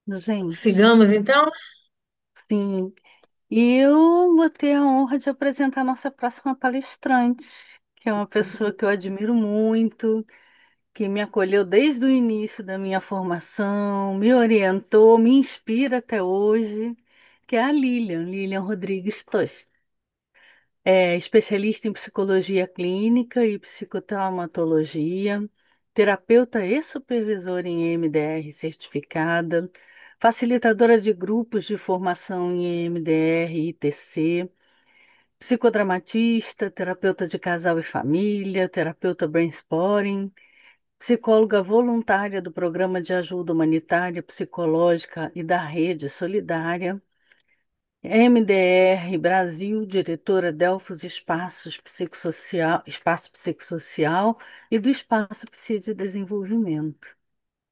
Gente, Sigamos então? sim. E eu vou ter a honra de apresentar a nossa próxima palestrante, que é uma pessoa que eu admiro muito, que me acolheu desde o início da minha formação, me orientou, me inspira até hoje, que é a Lilian Rodrigues Tost. É especialista em psicologia clínica e psicotraumatologia, terapeuta e supervisora em EMDR certificada, facilitadora de grupos de formação em EMDR e ITC, psicodramatista, terapeuta de casal e família, terapeuta brainstorming, psicóloga voluntária do Programa de Ajuda Humanitária Psicológica e da Rede Solidária. MDR Brasil, diretora Delfos Espaço Psicossocial e do Espaço Psi de Desenvolvimento.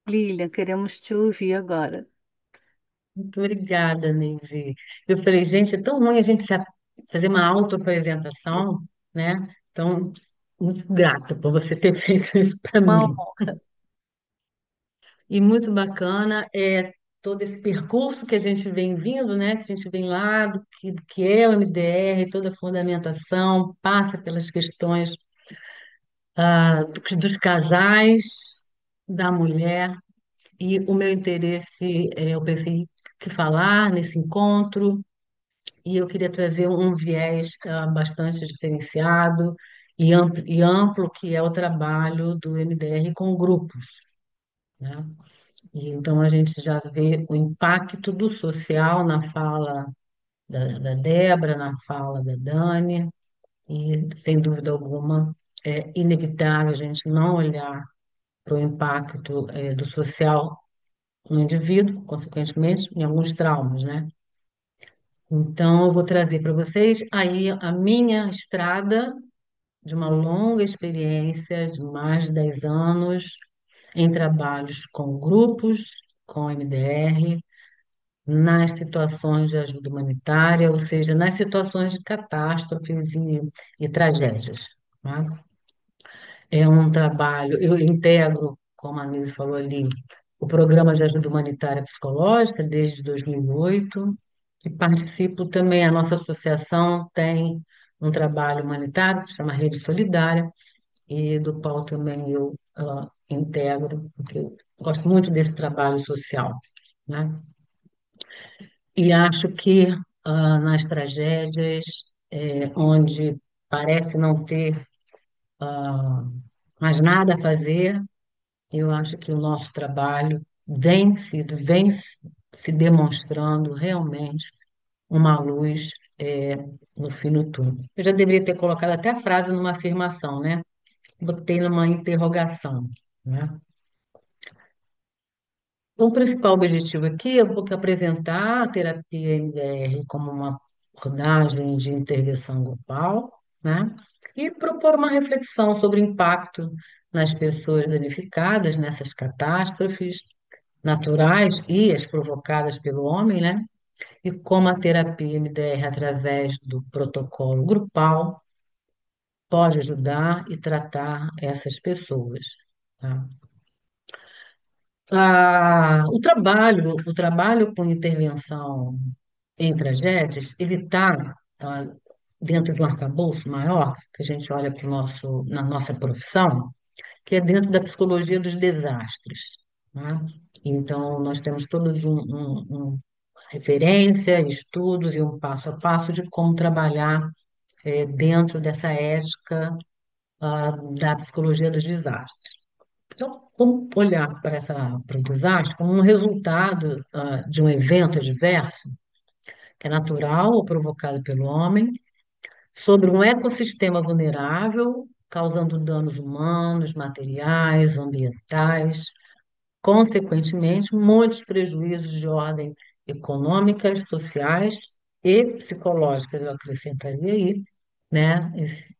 Lilian, queremos te ouvir agora. Muito obrigada, Neide. Eu falei, gente, é tão ruim a gente fazer uma autoapresentação, né? Então, muito grata por você ter feito isso para Uma mim. honra. E muito bacana é todo esse percurso que a gente vem vindo, né? Que a gente vem lá do que é o MDR, toda a fundamentação, passa pelas questões dos casais, da mulher. E o meu interesse, eu pensei que falar nesse encontro, e eu queria trazer um viés bastante diferenciado e amplo, que é o trabalho do MDR com grupos, né? E então a gente já vê o impacto do social na fala da Débora, na fala da Dani, e sem dúvida alguma é inevitável a gente não olhar para o impacto do social no indivíduo, consequentemente, em alguns traumas, né? Então, eu vou trazer para vocês aí a minha estrada de uma longa experiência de mais de 10 anos em trabalhos com grupos, com MDR, nas situações de ajuda humanitária, ou seja, nas situações de catástrofes e tragédias, tá? É um trabalho, eu integro, como a Nise falou ali, o Programa de Ajuda Humanitária Psicológica desde 2008 e participo também, a nossa associação tem um trabalho humanitário que chama Rede Solidária e do qual também eu integro, porque eu gosto muito desse trabalho social, né? E acho que nas tragédias, onde parece não ter ah, mais nada a fazer, eu acho que o nosso trabalho vem se demonstrando realmente uma luz no fim do túnel. Eu já deveria ter colocado até a frase numa afirmação, né? Botei numa interrogação, né? Então, o principal objetivo aqui é um pouco apresentar a terapia MDR como uma abordagem de intervenção grupal, né? E propor uma reflexão sobre o impacto nas pessoas danificadas nessas catástrofes naturais e as provocadas pelo homem, né? E como a terapia MDR, através do protocolo grupal, pode ajudar e tratar essas pessoas, tá? O trabalho com intervenção em tragédias, ele está dentro de um arcabouço maior, que a gente olha para na nossa profissão, que é dentro da psicologia dos desastres, né? Então, nós temos todos referência, estudos e um passo a passo de como trabalhar dentro dessa ética da psicologia dos desastres. Então, vamos olhar para o desastre como um resultado de um evento adverso, que é natural ou provocado pelo homem, sobre um ecossistema vulnerável, causando danos humanos, materiais, ambientais, consequentemente, muitos prejuízos de ordem econômicas, sociais e psicológicas, eu acrescentaria aí, né,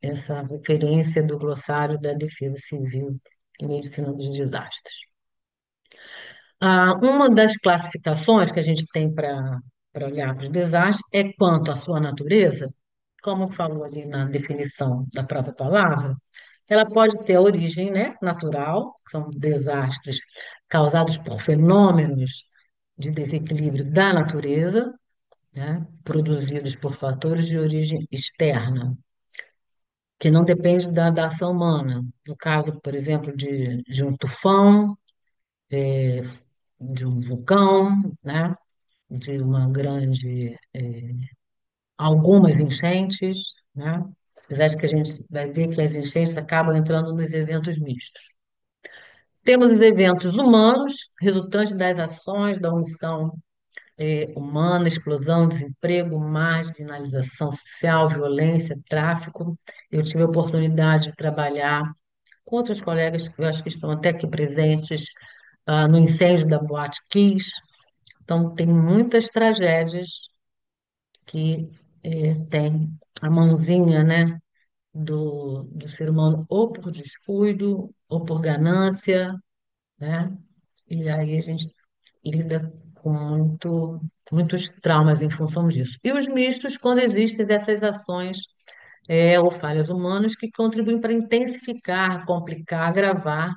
essa referência do glossário da Defesa Civil e Medicina dos Desastres. Uma das classificações que a gente tem para olhar para os desastres é quanto à sua natureza, como falou ali na definição da própria palavra, ela pode ter origem, né, natural, que são desastres causados por fenômenos de desequilíbrio da natureza, né, produzidos por fatores de origem externa, que não depende da ação humana. No caso, por exemplo, de um tufão, de um vulcão, né, de uma grande, algumas enchentes, né? Apesar de que a gente vai ver que as enchentes acabam entrando nos eventos mistos. Temos os eventos humanos, resultantes das ações da omissão humana, explosão, desemprego, marginalização social, violência, tráfico. Eu tive a oportunidade de trabalhar com outros colegas que eu acho que estão até aqui presentes, no incêndio da Boate Kiss. Então, tem muitas tragédias que tem a mãozinha, né, do ser humano, ou por descuido, ou por ganância, né? E aí a gente lida com muitos traumas em função disso. E os mistos, quando existem dessas ações ou falhas humanas que contribuem para intensificar, complicar, agravar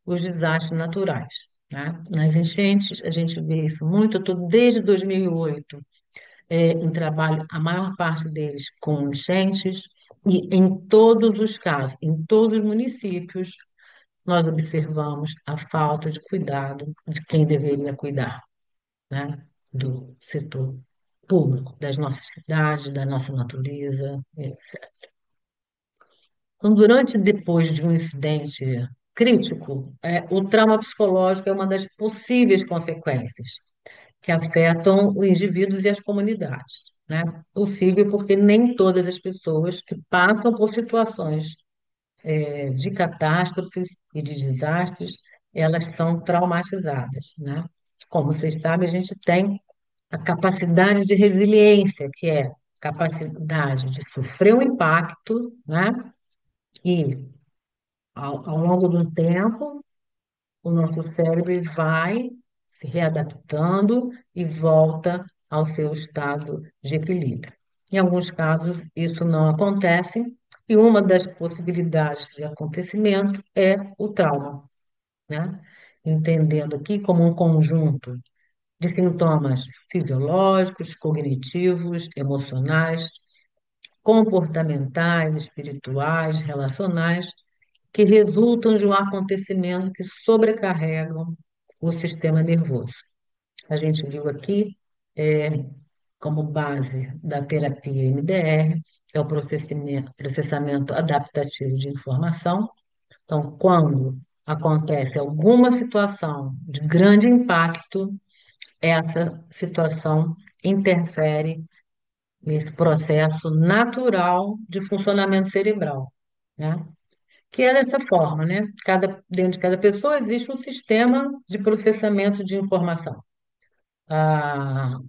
os desastres naturais, né? Nas enchentes, a gente vê isso muito. Eu estou desde 2008 em trabalho, a maior parte deles com enchentes, e em todos os casos, em todos os municípios, nós observamos a falta de cuidado de quem deveria cuidar, né? Do setor público, das nossas cidades, da nossa natureza, etc. Então, durante e depois de um incidente crítico, o trauma psicológico é uma das possíveis consequências que afetam os indivíduos e as comunidades, né? Possível porque nem todas as pessoas que passam por situações de catástrofes e de desastres, elas são traumatizadas, né? Como vocês sabem, a gente tem a capacidade de resiliência, que é a capacidade de sofrer um impacto, né? E ao longo do tempo, o nosso cérebro vai se readaptando e volta ao seu estado de equilíbrio. Em alguns casos, isso não acontece, e uma das possibilidades de acontecimento é o trauma, né? Entendendo aqui como um conjunto de sintomas fisiológicos, cognitivos, emocionais, comportamentais, espirituais, relacionais, que resultam de um acontecimento que sobrecarregam o sistema nervoso. A gente viu aqui, é, como base da terapia MDR, é o processamento adaptativo de informação. Então, quando acontece alguma situação de grande impacto, essa situação interfere nesse processo natural de funcionamento cerebral, né? Que é dessa forma, né? Dentro de cada pessoa existe um sistema de processamento de informação. Ah,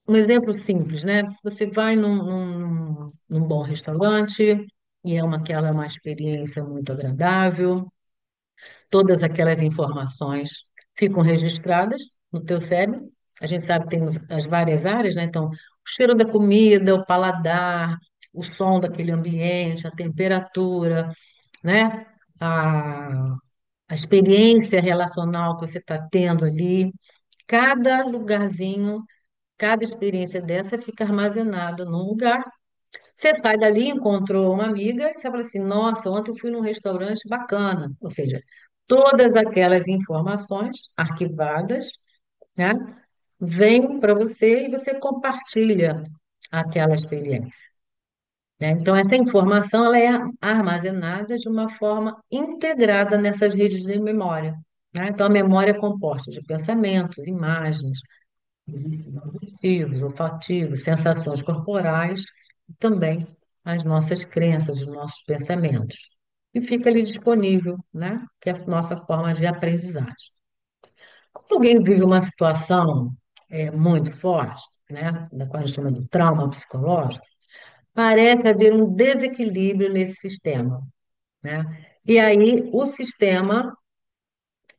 um exemplo simples, né? Se você vai num bom restaurante e aquela é uma experiência muito agradável, todas aquelas informações ficam registradas no teu cérebro. A gente sabe que tem as várias áreas, né? Então, o cheiro da comida, o paladar, o som daquele ambiente, a temperatura, né? A, a experiência relacional que você está tendo ali. Cada lugarzinho, cada experiência dessa fica armazenada num lugar. Você sai dali, encontrou uma amiga, e você fala assim: Nossa, ontem eu fui num restaurante bacana. Ou seja, todas aquelas informações arquivadas, né, vêm para você e você compartilha aquela experiência, né? Então, essa informação ela é armazenada de uma forma integrada nessas redes de memória, né? Então, a memória é composta de pensamentos, imagens, existem auditivos, olfativos, sensações corporais e também as nossas crenças, os nossos pensamentos. E fica ali disponível, né? Que é a nossa forma de aprendizagem. Quando alguém vive uma situação muito forte, né? Da qual a gente chama de trauma psicológico, parece haver um desequilíbrio nesse sistema, né? E aí o sistema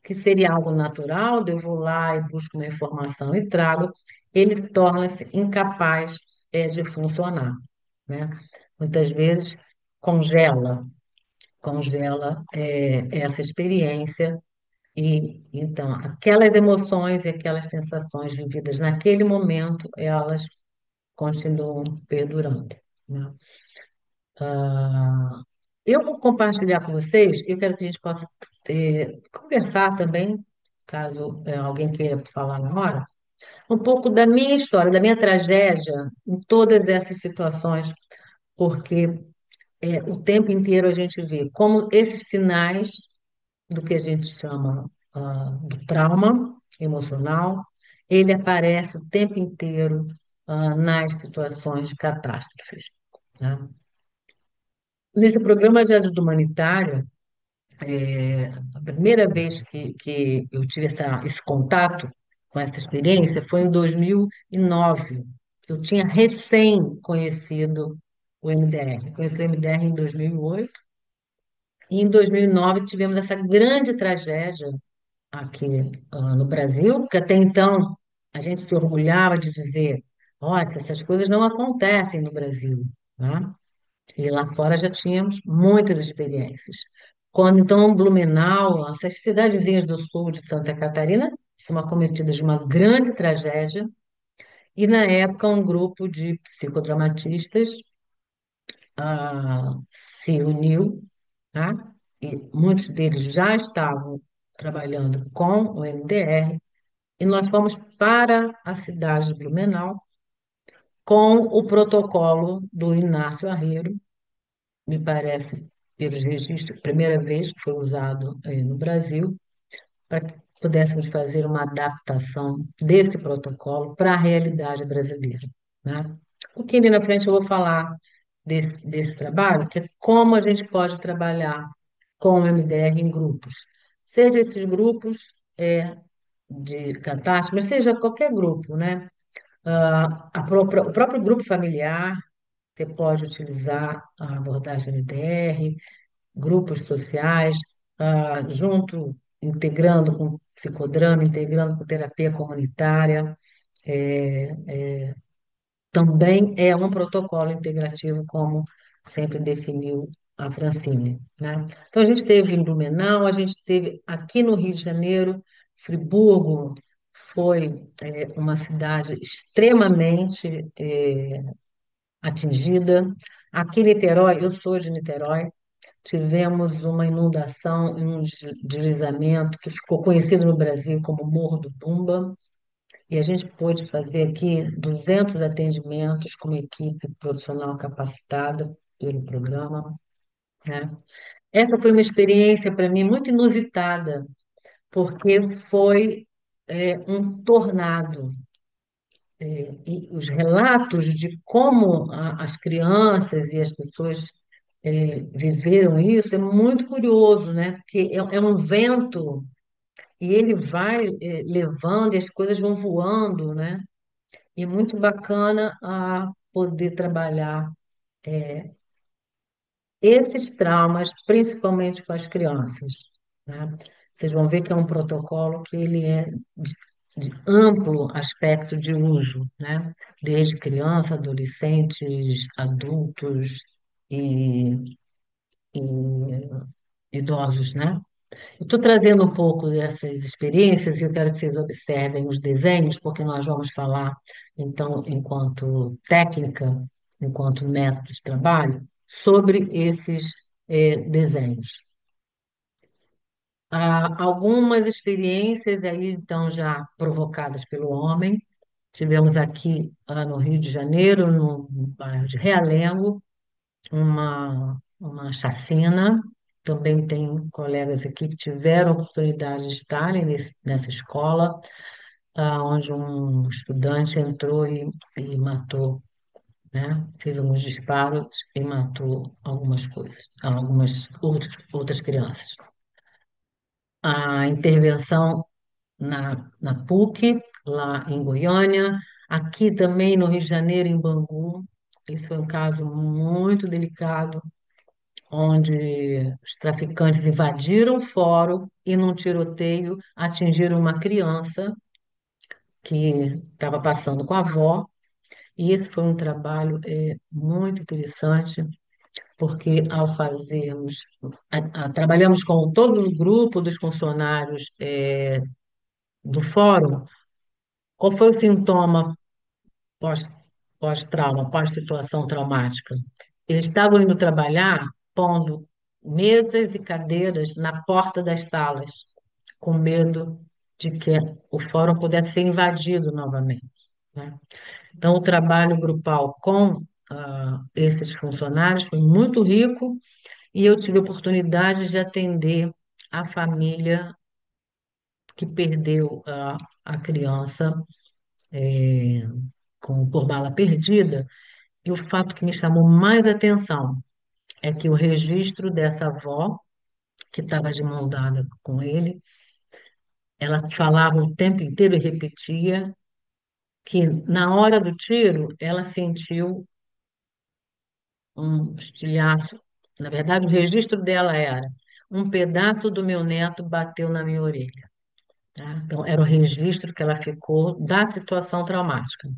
que seria algo natural, de eu vou lá e busco uma informação e trago, ele torna-se incapaz de funcionar, né? Muitas vezes congela essa experiência E então, aquelas emoções e aquelas sensações vividas naquele momento, elas continuam perdurando, né? Ah, eu vou compartilhar com vocês, eu quero que a gente possa conversar também, caso alguém queira falar na hora, um pouco da minha história, da minha tragédia em todas essas situações, porque o tempo inteiro a gente vê como esses sinais do que a gente chama do trauma emocional, ele aparece o tempo inteiro nas situações de catástrofes, né? Nesse programa de ajuda humanitária, a primeira vez que eu tive esse contato com essa experiência foi em 2009. Eu tinha recém conhecido o MDR. Conheci o MDR em 2008 e em 2009 tivemos essa grande tragédia aqui no Brasil, porque até então a gente se orgulhava de dizer, olha, essas coisas não acontecem no Brasil, né? E lá fora já tínhamos muitas experiências. Quando então Blumenau, essas cidadezinhas do sul de Santa Catarina, são acometidas de uma grande tragédia, e na época um grupo de psicodramatistas se uniu, tá? E muitos deles já estavam trabalhando com o MDR, e nós fomos para a cidade de Blumenau com o protocolo do Inácio Arreiro, me parece, pelos registros, primeira vez que foi usado no Brasil, para que pudéssemos fazer uma adaptação desse protocolo para a realidade brasileira, né? Um pouquinho ali na frente eu vou falar desse trabalho, que é como a gente pode trabalhar com o MDR em grupos. Seja esses grupos de catástrofe, mas seja qualquer grupo, né? O próprio grupo familiar, você pode utilizar a abordagem MDR, grupos sociais, junto, integrando com psicodrama, integrando com terapia comunitária. Também é um protocolo integrativo, como sempre definiu a Francine, né? Então, a gente teve em Blumenau, a gente teve aqui no Rio de Janeiro, Friburgo foi uma cidade extremamente atingida. Aqui em Niterói, eu sou de Niterói, tivemos uma inundação, um deslizamento que ficou conhecido no Brasil como Morro do Bumba, e a gente pôde fazer aqui 200 atendimentos com uma equipe profissional capacitada pelo programa, né? Essa foi uma experiência para mim muito inusitada, porque foi um tornado. E os relatos de como as crianças e as pessoas viveram isso é muito curioso, né? Porque é um vento e ele vai levando e as coisas vão voando, né? E é muito bacana poder trabalhar esses traumas, principalmente com as crianças, né? Vocês vão ver que é um protocolo que ele é de amplo aspecto de uso, né? Desde criança, adolescentes, adultos e, e idosos, né? Eu estou trazendo um pouco dessas experiências e eu quero que vocês observem os desenhos, porque nós vamos falar, então, enquanto técnica, enquanto método de trabalho, sobre esses desenhos. Há algumas experiências aí, então, já provocadas pelo homem. Tivemos aqui no Rio de Janeiro, no bairro de Realengo, uma chacina. Também tem colegas aqui que tiveram a oportunidade de estarem nessa escola, onde um estudante entrou e matou, né? Fez alguns disparos e matou algumas coisas, outras crianças. A intervenção na PUC, lá em Goiânia, aqui também no Rio de Janeiro, em Bangu. Esse foi um caso muito delicado, onde os traficantes invadiram o fórum e, num tiroteio, atingiram uma criança que estava passando com a avó. E esse foi um trabalho muito interessante, porque ao fazermos, trabalhamos com todo o grupo dos funcionários do fórum, qual foi o sintoma pós, pós-trauma, pós-situação traumática? Eles estavam indo trabalhar pondo mesas e cadeiras na porta das salas, com medo de que o fórum pudesse ser invadido novamente, né? Então, o trabalho grupal com esses funcionários foi muito rico e eu tive a oportunidade de atender a família que perdeu a criança por bala perdida. E o fato que me chamou mais atenção é que o registro dessa avó, que estava de mão dada com ele, ela falava o tempo inteiro e repetia que na hora do tiro ela sentiu um estilhaço. Na verdade, o registro dela era: um pedaço do meu neto bateu na minha orelha. Tá? Então, era o registro que ela ficou da situação traumática.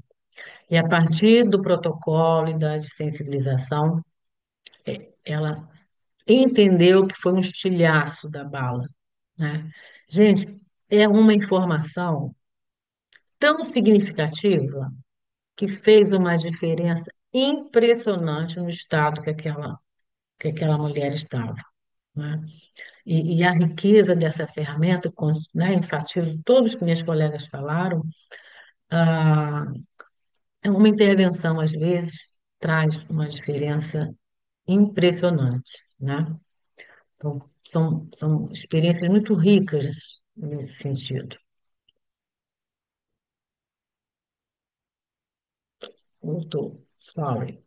E a partir do protocolo e da desensibilização, ela entendeu que foi um estilhaço da bala, né? Gente, é uma informação tão significativa que fez uma diferença impressionante no estado que aquela mulher estava, né? E a riqueza dessa ferramenta, né, enfatizo todos que minhas colegas falaram, ah, é uma intervenção, às vezes, traz uma diferença impressionante, né? Então, são experiências muito ricas nesse sentido. Voltou, sorry.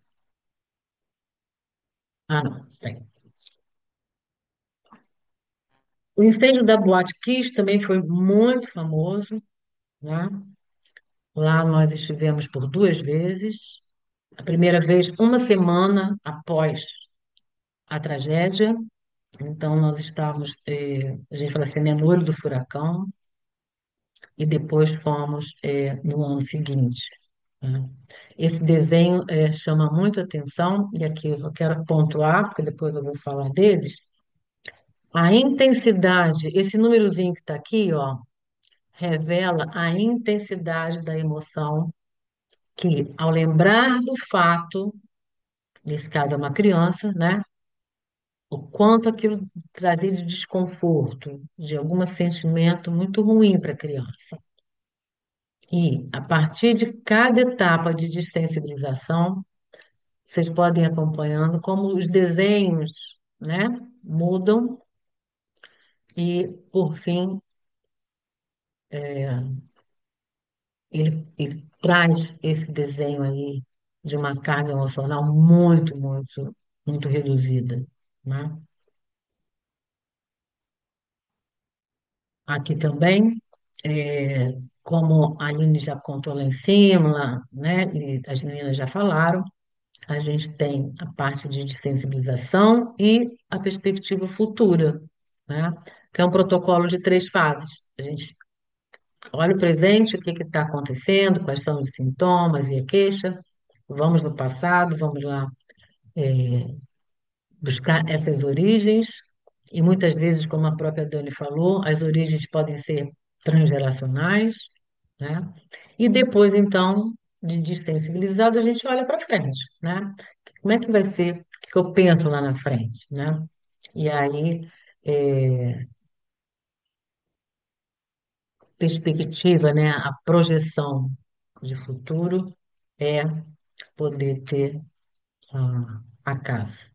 Ah, não, tem. O incêndio da Boate Kiss também foi muito famoso, né? Lá nós estivemos por duas vezes. A primeira vez, uma semana após a tragédia. Então, nós estávamos, a gente fala assim, né, no olho do furacão, e depois fomos, no ano seguinte, né? Esse desenho, chama muito atenção, e aqui eu só quero pontuar, porque depois eu vou falar deles. A intensidade, esse númerozinho que está aqui, ó, revela a intensidade da emoção que, ao lembrar do fato, nesse caso é uma criança, né? O quanto aquilo trazia de desconforto, de algum sentimento muito ruim para a criança. E, a partir de cada etapa de desensibilização, vocês podem ir acompanhando como os desenhos, né, mudam e, por fim, ele traz esse desenho aí de uma carga emocional muito, muito, muito reduzida, né? Aqui também, como a Aline já contou lá em cima, né, e as meninas já falaram, a gente tem a parte de sensibilização e a perspectiva futura, né, que é um protocolo de três fases. A gente olha o presente, o que está acontecendo, quais são os sintomas e a queixa, vamos no passado, vamos lá buscar essas origens, e muitas vezes, como a própria Dani falou, as origens podem ser transgeracionais, né? E depois, então, de desensibilizado, a gente olha para frente, né? Como é que vai ser? O que eu penso lá na frente, né? E aí, é, perspectiva, né? A projeção de futuro é poder ter a casa.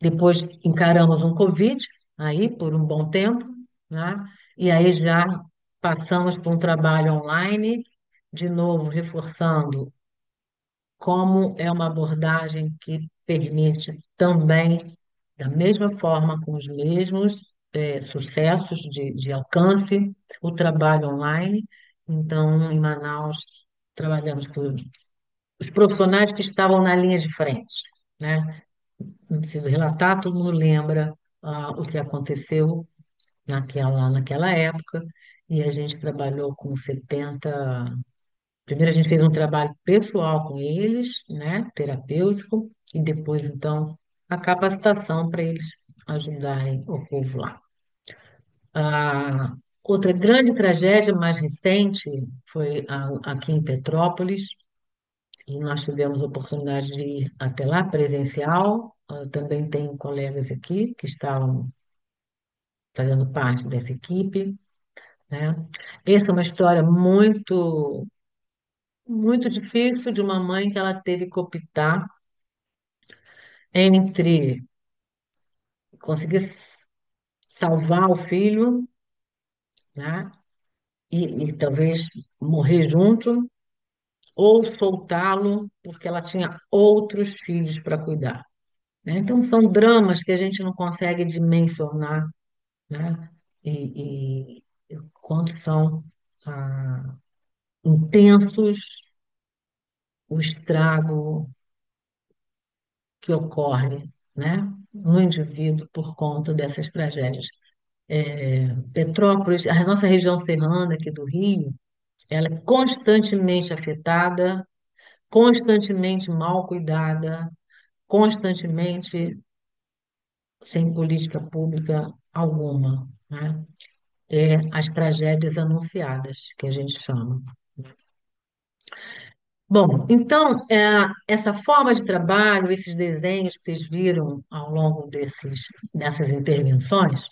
Depois encaramos um Covid aí por um bom tempo, né? E aí já passamos por um trabalho online, de novo reforçando como é uma abordagem que permite também, da mesma forma, com os mesmos sucessos de alcance, o trabalho online. Então, em Manaus, trabalhamos com os profissionais que estavam na linha de frente, né? Não preciso relatar, todo mundo lembra o que aconteceu naquela época, e a gente trabalhou com 70 Primeiro a gente fez um trabalho pessoal com eles, né, terapêutico, e depois, então, a capacitação para eles ajudarem o povo lá. A outra grande tragédia mais recente foi aqui em Petrópolis, e nós tivemos a oportunidade de ir até lá presencial. Também tenho colegas aqui que estavam fazendo parte dessa equipe, né? Essa é uma história muito difícil de uma mãe que ela teve que optar entre conseguir salvar o filho, né? E talvez morrer junto, ou soltá-lo porque ela tinha outros filhos para cuidar, né? Então são dramas que a gente não consegue dimensionar, né? E quanto são ah, intensos o estrago que ocorre, né, no indivíduo por conta dessas tragédias. Petrópolis, a nossa região serrana aqui do Rio, ela é constantemente afetada, constantemente mal cuidada, constantemente sem política pública alguma, né? As tragédias anunciadas, que a gente chama. Bom, então, essa forma de trabalho, esses desenhos que vocês viram ao longo dessas intervenções,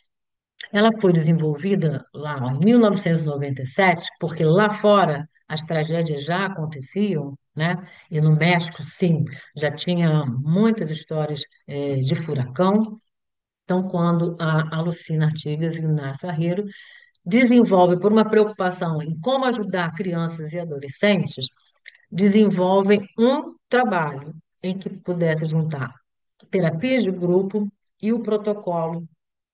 ela foi desenvolvida lá em 1997, porque lá fora as tragédias já aconteciam, né? E no México, sim, já tinha muitas histórias, de furacão. Então, quando a Lucina Artigas e o Inácio Arreiro desenvolvem, por uma preocupação em como ajudar crianças e adolescentes, desenvolvem um trabalho em que pudesse juntar terapias de grupo e o protocolo,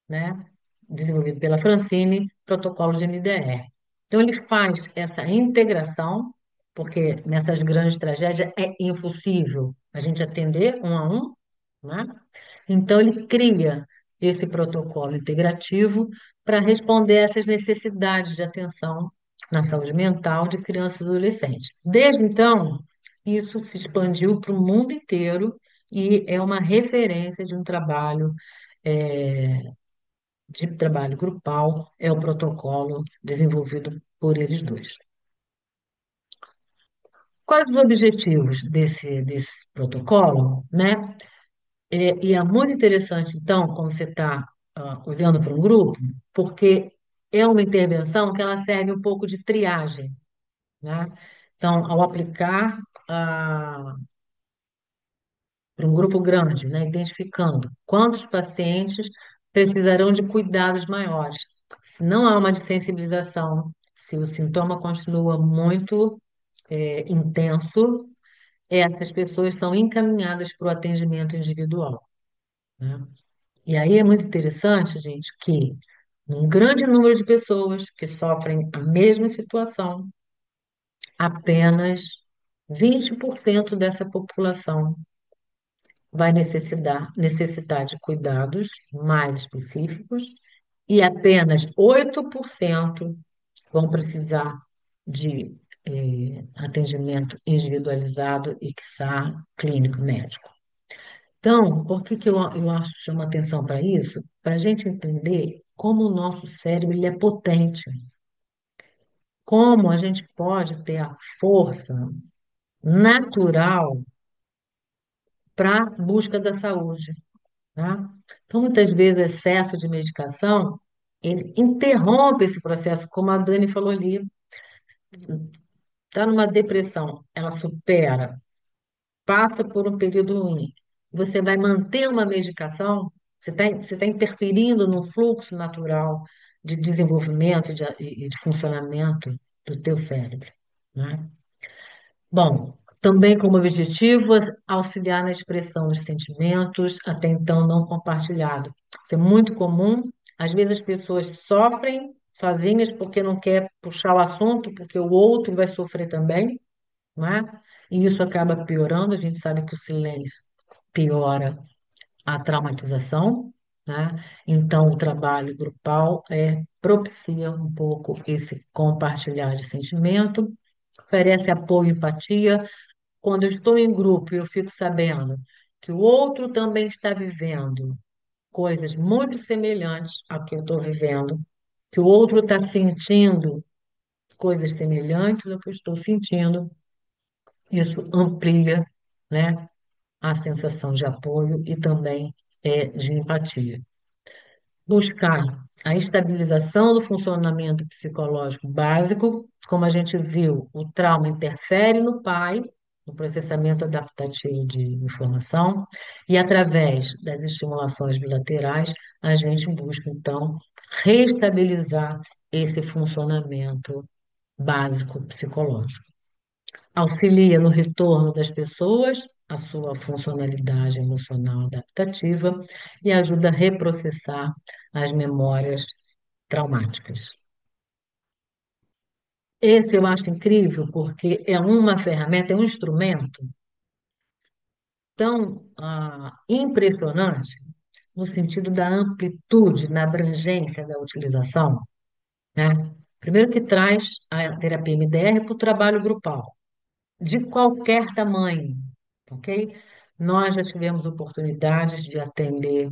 né, desenvolvido pela Francine, protocolo de MDR. Então, ele faz essa integração, porque nessas grandes tragédias é impossível a gente atender um a um, né? Então, ele cria esse protocolo integrativo para responder a essas necessidades de atenção na saúde mental de crianças e adolescentes. Desde então, isso se expandiu para o mundo inteiro e é uma referência eh, de trabalho grupal, é o protocolo desenvolvido por eles dois. Quais os objetivos desse protocolo, né? E é muito interessante, então, quando você está olhando para um grupo, porque é uma intervenção que ela serve um pouco de triagem, né? Então, ao aplicar para um grupo grande, né, identificando quantos pacientes precisarão de cuidados maiores. Se não há uma sensibilização, se o sintoma continua muito intenso, essas pessoas são encaminhadas para o atendimento individual, né? E aí é muito interessante, gente, que um grande número de pessoas que sofrem a mesma situação, apenas 20% dessa população vai necessitar de cuidados mais específicos e apenas 8% vão precisar de atendimento individualizado e, quiçá, clínico médico. Então, por que que eu acho que chama atenção para isso? Para a gente entender como o nosso cérebro ele é potente, como a gente pode ter a força natural para a busca da saúde, tá? Então, muitas vezes, o excesso de medicação, ele interrompe esse processo, como a Dani falou ali, está numa depressão, ela supera, passa por um período ruim, você vai manter uma medicação, você tá interferindo no fluxo natural de desenvolvimento e de funcionamento do teu cérebro, né? Bom, também como objetivo auxiliar na expressão dos sentimentos até então não compartilhado. Isso é muito comum. Às vezes as pessoas sofrem sozinhas porque não quer puxar o assunto, porque o outro vai sofrer também, não é? E isso acaba piorando. A gente sabe que o silêncio piora a traumatização, né? Então, o trabalho grupal propicia um pouco esse compartilhar de sentimento. oferece apoio e empatia. Quando eu estou em grupo e eu fico sabendo que o outro também está vivendo coisas muito semelhantes ao que eu estou vivendo, que o outro está sentindo coisas semelhantes ao que eu estou sentindo, isso amplia, né, a sensação de apoio e também de empatia. Buscar a estabilização do funcionamento psicológico básico, como a gente viu, o trauma interfere no pai, no processamento adaptativo de informação, e através das estimulações bilaterais, a gente busca, então, reestabilizar esse funcionamento básico psicológico. Auxilia no retorno das pessoas à sua funcionalidade emocional adaptativa e ajuda a reprocessar as memórias traumáticas. Esse eu acho incrível porque é uma ferramenta, é um instrumento tão impressionante no sentido da amplitude, na abrangência da utilização, né? Primeiro que traz a terapia MDR para o trabalho grupal, de qualquer tamanho, ok? Nós já tivemos oportunidades de atender,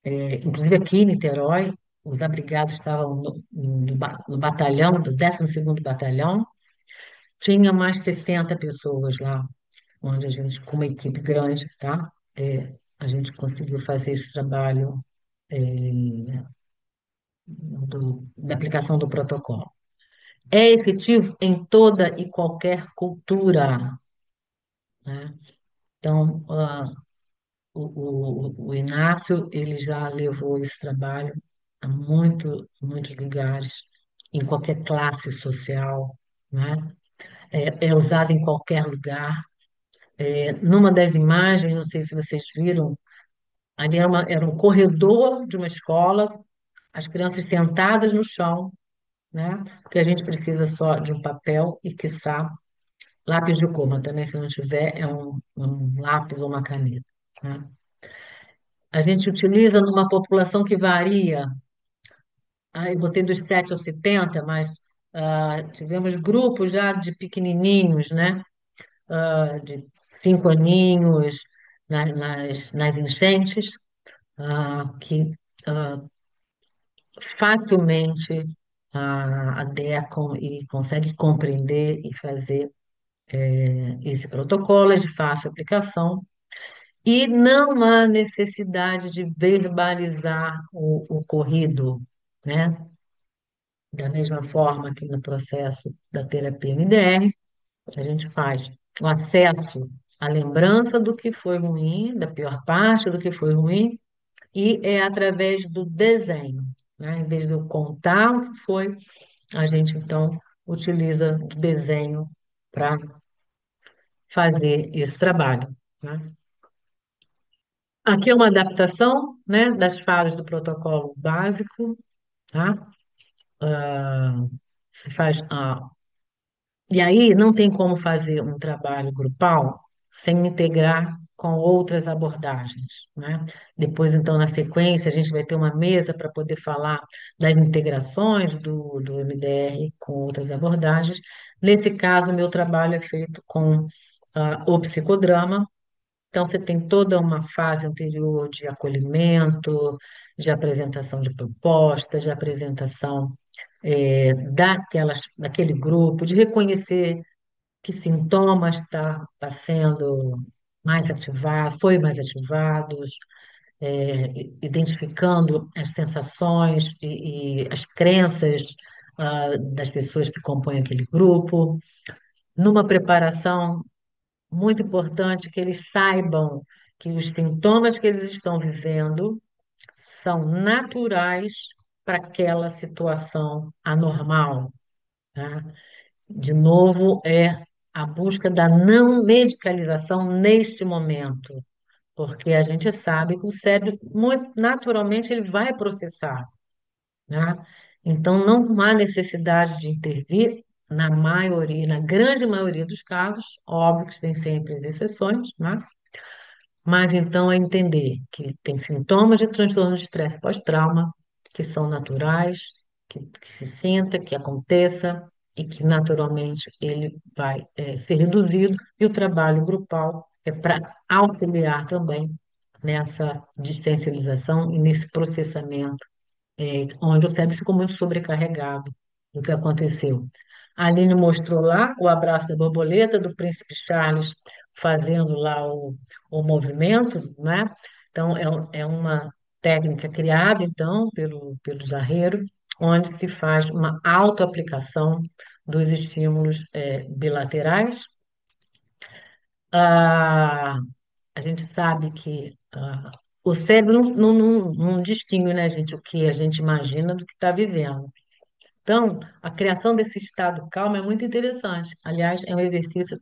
inclusive aqui em Niterói, os abrigados estavam no batalhão, do 12º Batalhão, tinha mais 60 pessoas lá, onde a gente, com uma equipe grande, tá? A gente conseguiu fazer esse trabalho, é, da aplicação do protocolo. É efetivo em toda e qualquer cultura, né? Então, o Inácio, ele já levou esse trabalho a muitos lugares, em qualquer classe social, né? É usado em qualquer lugar. Numa das imagens, não sei se vocês viram, ali era um corredor de uma escola, as crianças sentadas no chão, né? Porque a gente precisa só de um papel e, quiçá, lápis de cor, mas também, se não tiver, é um lápis ou uma caneta, né? A gente utiliza numa população que varia. Eu botei dos 7 aos 70, mas tivemos grupos já de pequenininhos, né? De 5 aninhos, nas enchentes, que ah, facilmente adequam e conseguem compreender e fazer esse protocolo é de fácil aplicação. E não há necessidade de verbalizar o ocorrido, né? Da mesma forma que no processo da terapia MDR, a gente faz o acesso à lembrança do que foi ruim, da pior parte do que foi ruim, e é através do desenho, né? Em vez de eu contar o que foi, a gente então utiliza o desenho para fazer esse trabalho, né? Aqui é uma adaptação, né, das fases do protocolo básico, tá? Ah, se faz, e aí não tem como fazer um trabalho grupal sem integrar com outras abordagens, né? Depois, então, na sequência, a gente vai ter uma mesa para poder falar das integrações do MDR com outras abordagens. Nesse caso, o meu trabalho é feito com o psicodrama. Então, você tem toda uma fase anterior de acolhimento, de apresentação de propostas, de apresentação daquele grupo, de reconhecer que sintomas está sendo mais ativado, foi mais ativados, identificando as sensações e as crenças das pessoas que compõem aquele grupo, numa preparação muito importante que eles saibam que os sintomas que eles estão vivendo são naturais para aquela situação anormal, tá? De novo, é a busca da não medicalização neste momento, porque a gente sabe que o cérebro, muito naturalmente, ele vai processar, né? Então, não há necessidade de intervir na maioria, na grande maioria dos casos, óbvio que tem sempre as exceções, né? Mas então é entender que tem sintomas de transtorno de estresse pós-trauma, que são naturais, que se sinta, que aconteça, e que naturalmente ele vai ser reduzido, e o trabalho grupal é para auxiliar também nessa dessensibilização e nesse processamento, onde o cérebro ficou muito sobrecarregado do que aconteceu. A Aline mostrou lá o abraço da borboleta do Príncipe Charles fazendo lá o movimento, né? Então, é uma técnica criada, então, pelo Jarreiro, onde se faz uma autoaplicação dos estímulos bilaterais. Ah, a gente sabe que o cérebro não distingue, né, gente, o que a gente imagina do que está vivendo. Então, a criação desse estado calmo é muito interessante. Aliás, é um exercício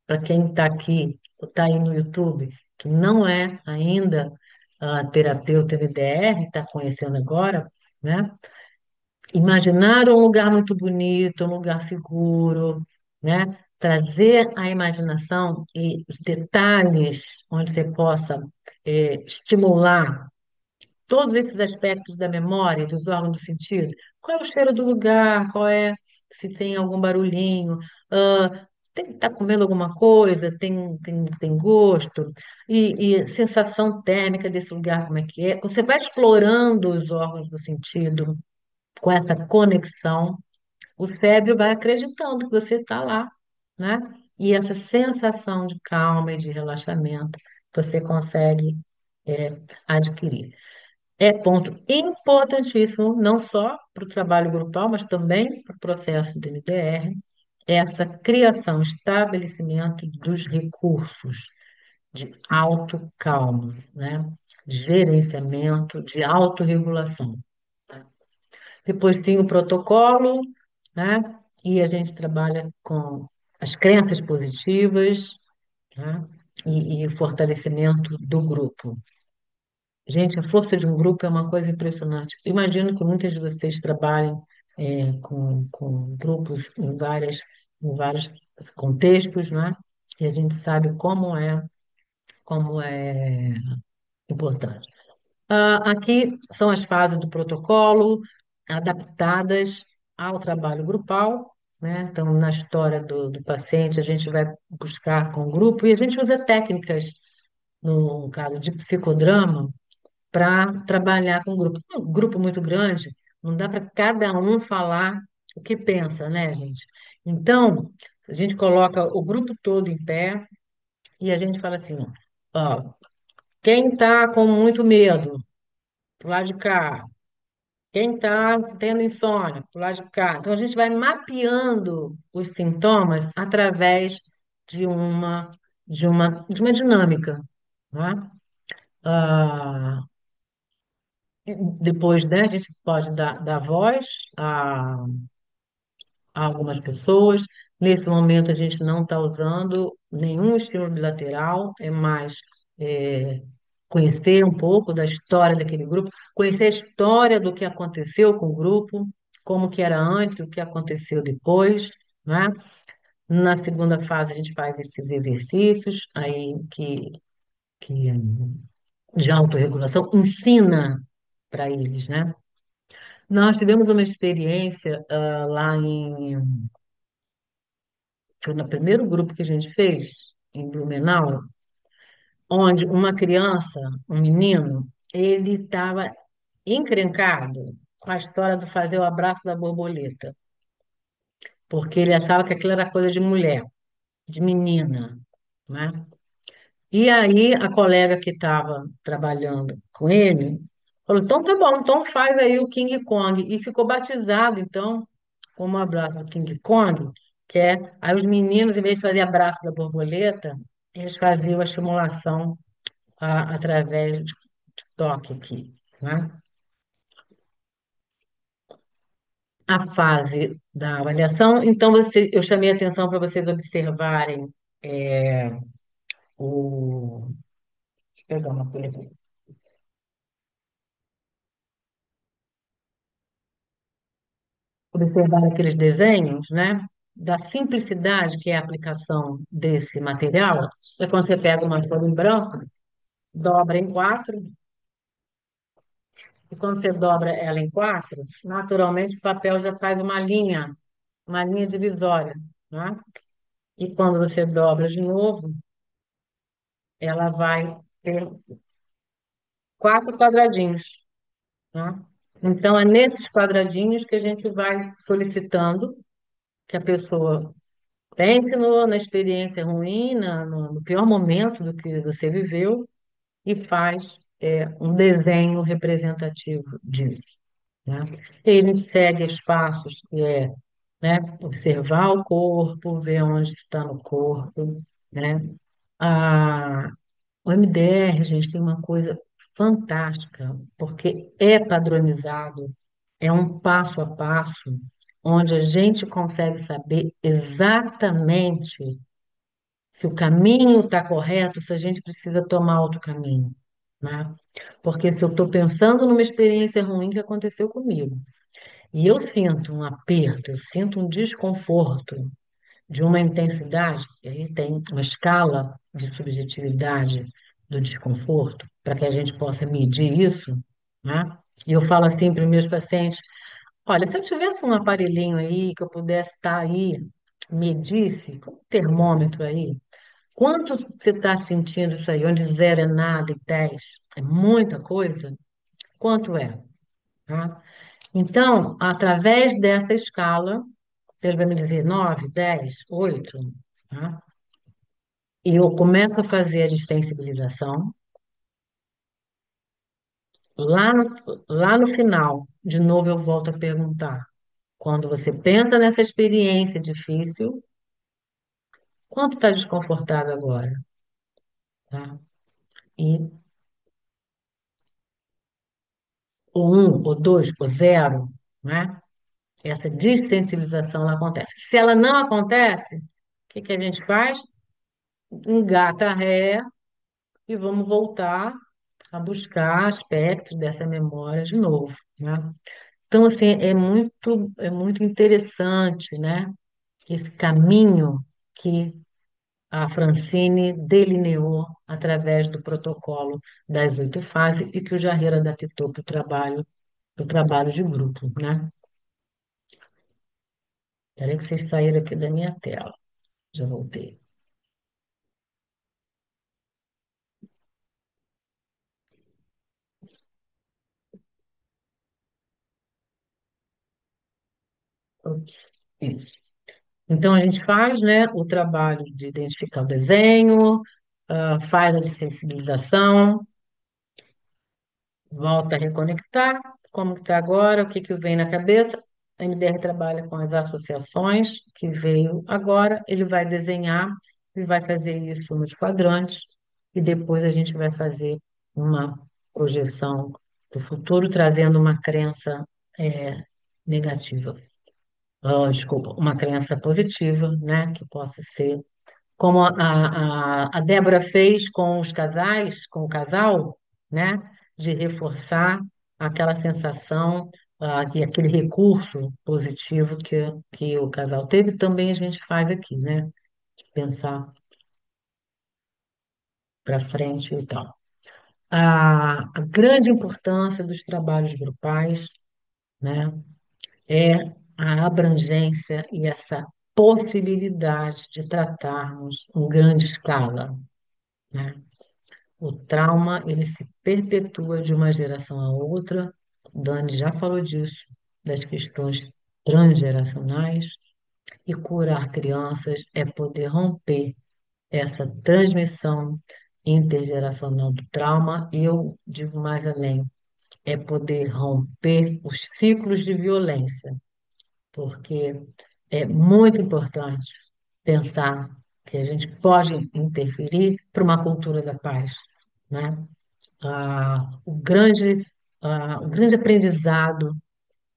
para quem está aqui, está aí no YouTube, que não é ainda terapeuta MDR, está conhecendo agora, né? Imaginar um lugar muito bonito, um lugar seguro, né? Trazer a imaginação e os detalhes onde você possa estimular todos esses aspectos da memória, dos órgãos do sentido. Qual é o cheiro do lugar? Qual é, se tem algum barulhinho? Tem tá comendo alguma coisa? Tem gosto? E sensação térmica desse lugar, como é que é? Você vai explorando os órgãos do sentido com essa conexão, o cérebro vai acreditando que você está lá, né? E essa sensação de calma e de relaxamento você consegue adquirir. É ponto importantíssimo, não só para o trabalho grupal, mas também para o processo do MDR, essa criação, estabelecimento dos recursos de autocalma, né? De gerenciamento, de autorregulação. Tá? Depois tem o protocolo, né? E a gente trabalha com as crenças positivas, né? E o fortalecimento do grupo. Gente, a força de um grupo é uma coisa impressionante. Imagino que muitas de vocês trabalhem com grupos em vários contextos, né? E a gente sabe como é importante. Aqui são as fases do protocolo, adaptadas ao trabalho grupal, né? Então, na história do paciente, a gente vai buscar com o grupo e a gente usa técnicas, no caso de psicodrama, para trabalhar com grupo. Um grupo muito grande, não dá para cada um falar o que pensa, né, gente? Então, a gente coloca o grupo todo em pé e a gente fala assim, ó, quem está com muito medo, pro lado de cá. Quem está tendo insônia, pro lado de cá. Então, a gente vai mapeando os sintomas através de uma dinâmica, né? Ah, Depois, né, a gente pode dar voz a algumas pessoas. Nesse momento, a gente não está usando nenhum estímulo bilateral, é mais é, conhecer um pouco da história daquele grupo, conhecer a história do que aconteceu com o grupo, como que era antes, o que aconteceu depois, né? Na segunda fase, a gente faz esses exercícios aí que de autorregulação, ensina para eles, né? Nós tivemos uma experiência lá foi no primeiro grupo que a gente fez, em Blumenau, onde uma criança, um menino, ele estava encrencado com a história do fazer o abraço da borboleta, porque ele achava que aquilo era coisa de mulher, de menina, né? E aí a colega que estava trabalhando com ele falou, então tá bom, então faz aí o King Kong. E ficou batizado, então, como abraço do King Kong, que é, aí os meninos, em vez de fazer abraço da borboleta, eles faziam a estimulação através de toque aqui, né? A fase da avaliação. Então, eu chamei a atenção para vocês observarem o. Deixa eu pegar uma folha aqui. Observar aqueles desenhos, né? Da simplicidade que é a aplicação desse material. É quando você pega uma folha em branco, dobra em quatro, e quando você dobra ela em quatro, naturalmente o papel já faz uma linha uma linha divisória, né? E quando você dobra de novo, ela vai ter quatro quadradinhos, né? Então, é nesses quadradinhos que a gente vai solicitando que a pessoa pense na experiência ruim, no pior momento do que você viveu e faz um desenho representativo disso, né? E a gente segue os passos que né, observar o corpo, ver onde está no corpo, né? A, o MDR, gente, tem uma coisa fantástica, porque é padronizado, é um passo a passo, onde a gente consegue saber exatamente se o caminho está correto, se a gente precisa tomar outro caminho, né? Porque se eu estou pensando numa experiência ruim que aconteceu comigo, e eu sinto um aperto, eu sinto um desconforto de uma intensidade, e aí tem uma escala de subjetividade do desconforto, para que a gente possa medir isso, né? E eu falo assim para os meus pacientes: olha, se eu tivesse um aparelhinho aí que eu pudesse estar aí, medisse, com um termômetro aí, quanto você está sentindo isso aí? Onde zero é nada e 10 é muita coisa? Quanto é? Tá? Então, através dessa escala, ele vai me dizer 9, 10, 8, tá? E eu começo a fazer a desensibilização. Lá no final, de novo, eu volto a perguntar. Quando você pensa nessa experiência difícil, quanto está desconfortável agora? Tá? E o um, o dois, o zero, né? Essa desensibilização ela acontece. Se ela não acontece, o que que a gente faz? Engata a ré e vamos voltar a buscar aspectos dessa memória de novo, né? Então, assim, é muito interessante, né? Esse caminho que a Francine delineou através do protocolo das 8 fases e que o Jarreira adaptou para o trabalho de grupo, né? Peraí que vocês saíram aqui da minha tela. Já voltei. Ops, isso. Então, a gente faz, né, o trabalho de identificar o desenho, faz a desensibilização, volta a reconectar, como que está agora, o que que vem na cabeça. A MDR trabalha com as associações que veio agora, ele vai desenhar e vai fazer isso nos quadrantes, e depois a gente vai fazer uma projeção do futuro, trazendo uma crença negativa. Desculpa, uma crença positiva, né, que possa ser como a Débora fez com os casais, com o casal, né, de reforçar aquela sensação, e aquele recurso positivo que o casal teve, também a gente faz aqui, né, de pensar para frente e tal. A grande importância dos trabalhos grupais, né, é a abrangência e essa possibilidade de tratarmos em grande escala, né? O trauma, ele se perpetua de uma geração a outra. Dani já falou disso, das questões transgeracionais, e curar crianças é poder romper essa transmissão intergeracional do trauma. E eu digo mais além, é poder romper os ciclos de violência, porque é muito importante pensar que a gente pode interferir para uma cultura da paz, né? O grande aprendizado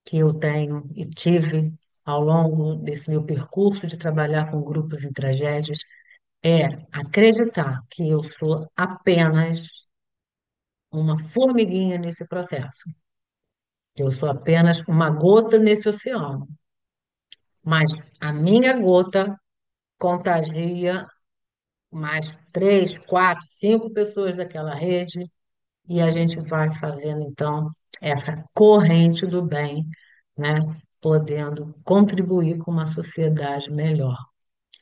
que eu tenho e tive ao longo desse meu percurso de trabalhar com grupos em tragédias é acreditar que eu sou apenas uma formiguinha nesse processo, que eu sou apenas uma gota nesse oceano, mas a minha gota contagia mais 3, 4, 5 pessoas daquela rede, e a gente vai fazendo, então, essa corrente do bem, né? podendo contribuir com uma sociedade melhor.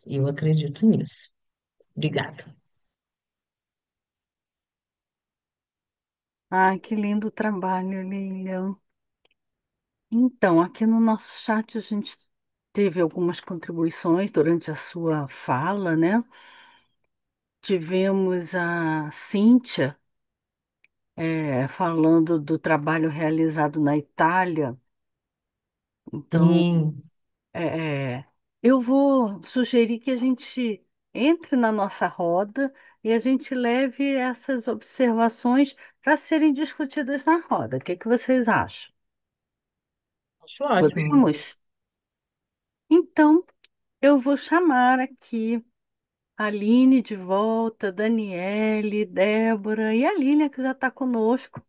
E eu acredito nisso. Obrigada. Ai, que lindo trabalho, Lilian. Então, aqui no nosso chat a gente teve algumas contribuições durante a sua fala, né? Tivemos a Cíntia, falando do trabalho realizado na Itália. Então, Sim, é, é, eu vou sugerir que a gente entre na nossa roda e a gente leve essas observações para serem discutidas na roda. O que que vocês acham? acho ótimo. Podemos? Então, eu vou chamar aqui a Aline de volta, Daniele, Débora e a Lília, que já está conosco,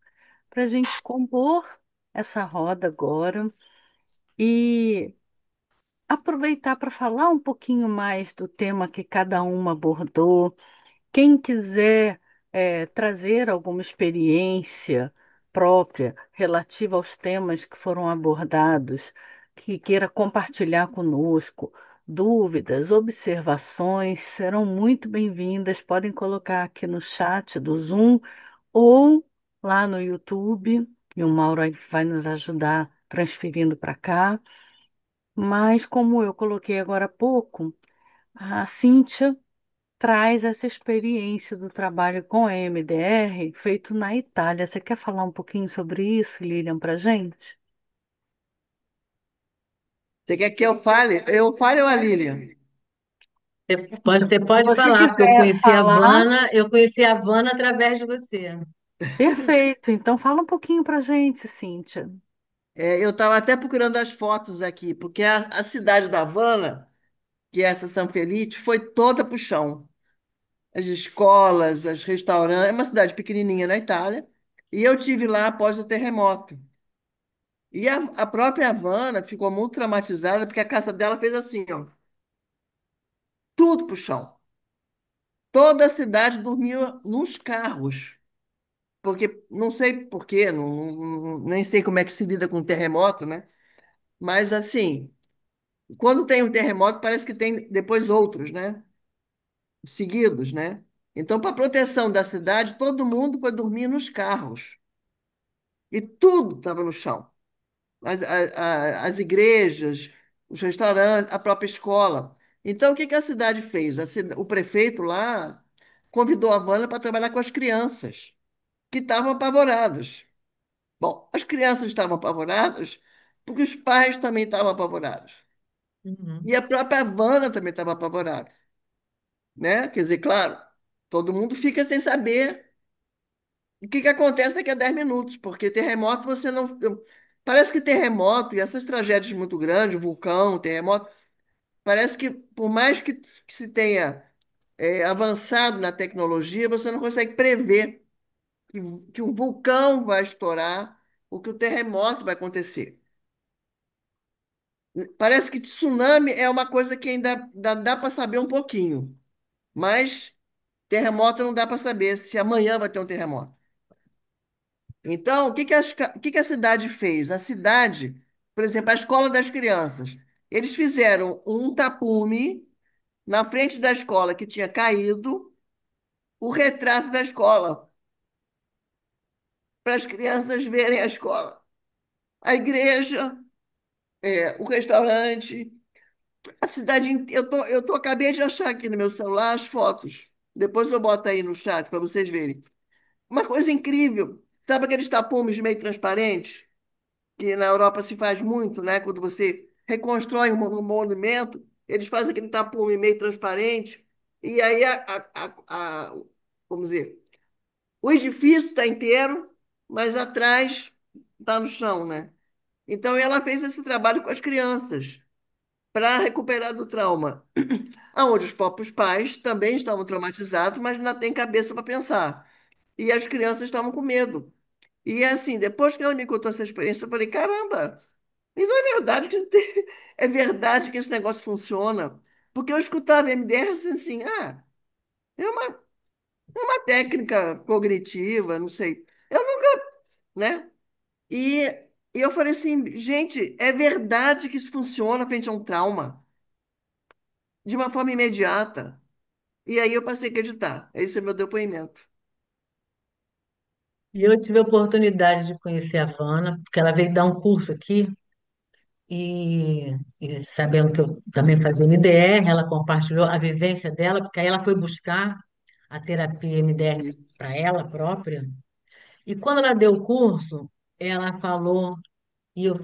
para a gente compor essa roda agora e aproveitar para falar um pouquinho mais do tema que cada uma abordou. Quem quiser trazer alguma experiência própria relativa aos temas que foram abordados, que queira compartilhar conosco, dúvidas, observações, serão muito bem-vindas. Podem colocar aqui no chat do Zoom ou lá no YouTube, e o Mauro aí vai nos ajudar transferindo para cá. Mas, como eu coloquei agora há pouco, a Cíntia traz essa experiência do trabalho com EMDR feito na Itália. Você quer falar um pouquinho sobre isso, Lilian, para gente? Você quer que eu fale? Eu fale ou a Lilian? Você Se pode você falar, porque quiser falar, Eu conheci a Havana através de você. perfeito. Então fala um pouquinho para gente, Cíntia. Eu estava até procurando as fotos aqui, porque a cidade da Havana, que é essa São Felice, foi toda para o chão. As escolas, os restaurantes. É uma cidade pequenininha na Itália. E eu tive lá após o terremoto. E a própria Havana ficou muito traumatizada, porque a casa dela fez assim, ó, tudo para o chão. Toda a cidade dormiu nos carros. Porque não sei por quê, nem sei como é que se lida com terremoto, né? Mas assim, quando tem um terremoto, parece que tem depois outros, né? Seguidos, né? Então, para proteção da cidade, todo mundo foi dormir nos carros. E tudo estava no chão. As igrejas, os restaurantes, a própria escola. Então, o que que a cidade fez? O prefeito lá convidou a Havana para trabalhar com as crianças, que estavam apavoradas. Bom, as crianças estavam apavoradas porque os pais também estavam apavorados. E Uhum, a própria Havana também estava apavorada, né? Quer dizer, claro, todo mundo fica sem saber o que que acontece daqui a 10 minutos, porque terremoto você não. Parece que terremoto e essas tragédias muito grandes, vulcão, terremoto, parece que por mais que se tenha avançado na tecnologia, você não consegue prever que um vulcão vai estourar ou que o terremoto vai acontecer. Parece que tsunami é uma coisa que ainda dá para saber um pouquinho, mas terremoto não dá para saber se amanhã vai ter um terremoto. Então, o que que a cidade fez? A cidade, por exemplo, a escola das crianças, eles fizeram um tapume na frente da escola que tinha caído, o retrato da escola, para as crianças verem a escola. A igreja, o restaurante. A cidade inteira. Acabei de achar aqui no meu celular as fotos. Depois eu boto aí no chat para vocês verem. Uma coisa incrível. Sabe aqueles tapumes meio transparentes? Que na Europa se faz muito, né? Quando você reconstrói um monumento, eles fazem aquele tapume meio transparente. E aí, vamos dizer, o edifício está inteiro, mas atrás está no chão, né? Então, ela fez esse trabalho com as crianças para recuperar do trauma. Aonde os próprios pais também estavam traumatizados, mas não têm cabeça para pensar. E as crianças estavam com medo. E assim, depois que ela me contou essa experiência, eu falei, caramba, e não é verdade é verdade que esse negócio funciona? Porque eu escutava MDR assim, é uma técnica cognitiva, não sei. Eu nunca, né? E eu falei assim, gente, é verdade que isso funciona frente a um trauma, de uma forma imediata. E aí eu passei a acreditar. Esse é meu depoimento. E eu tive a oportunidade de conhecer a Vana, porque ela veio dar um curso aqui, e sabendo que eu também fazia MDR, ela compartilhou a vivência dela, porque aí ela foi buscar a terapia MDR Sim. para ela própria. E quando ela deu o curso, ela falou, e eu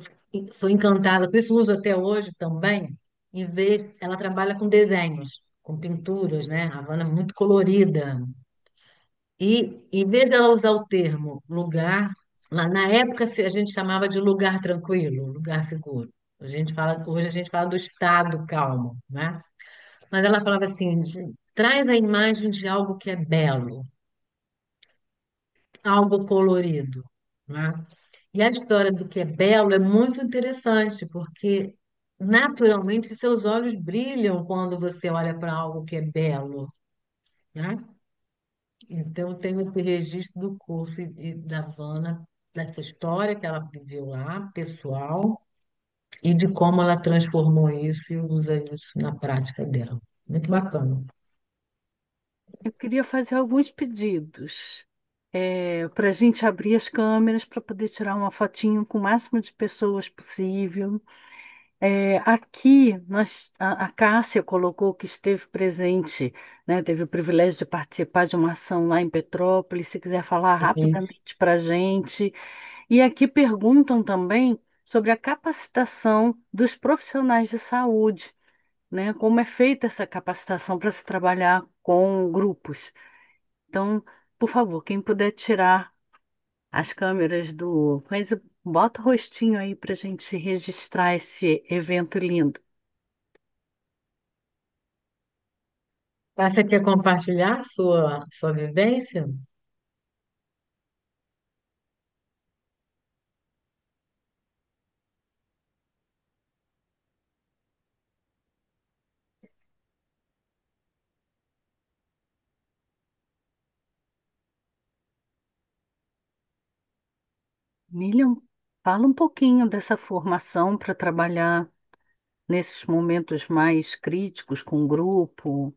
sou encantada com isso, uso até hoje também, em vez, ela trabalha com desenhos, com pinturas, né? A Havana é muito colorida. E em vez dela usar o termo lugar, lá na época a gente chamava de lugar tranquilo, lugar seguro. Hoje a gente fala do estado calmo, né? Mas ela falava assim, traz a imagem de algo que é belo, algo colorido, né? E a história do que é belo é muito interessante, porque naturalmente seus olhos brilham quando você olha para algo que é belo, né? Então, tem esse registro do curso da Vana, dessa história que ela viveu lá, pessoal, e de como ela transformou isso e usa isso na prática dela. Muito bacana. Eu queria fazer alguns pedidos. Para a gente abrir as câmeras para poder tirar uma fotinho com o máximo de pessoas possível. Aqui, a Cássia colocou que esteve presente, né, teve o privilégio de participar de uma ação lá em Petrópolis. Se quiser falar Isso. rapidamente para a gente. E aqui perguntam também sobre a capacitação dos profissionais de saúde, né, como é feita essa capacitação para se trabalhar com grupos. Então, por favor, quem puder tirar as câmeras do. Mas bota o rostinho aí para a gente registrar esse evento lindo. Você quer compartilhar sua vivência? Milian, fala um pouquinho dessa formação para trabalhar nesses momentos mais críticos com o grupo.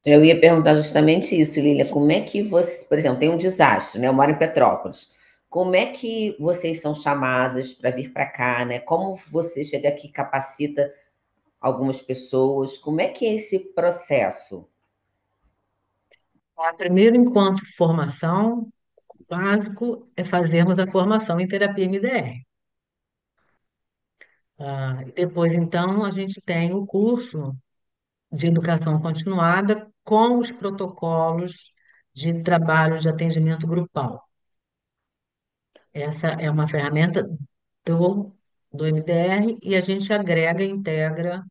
Eu ia perguntar justamente isso, Lília. Como é que você, por exemplo, tem um desastre, né? Eu moro em Petrópolis. Como é que vocês são chamadas para vir para cá, né? Como você chega aqui e capacita algumas pessoas? Como é que é esse processo? Primeiro, enquanto formação, o básico é fazermos a formação em terapia MDR. E depois, então, a gente tem o curso de educação continuada com os protocolos de trabalho de atendimento grupal. Essa é uma ferramenta do MDR e a gente agrega e integra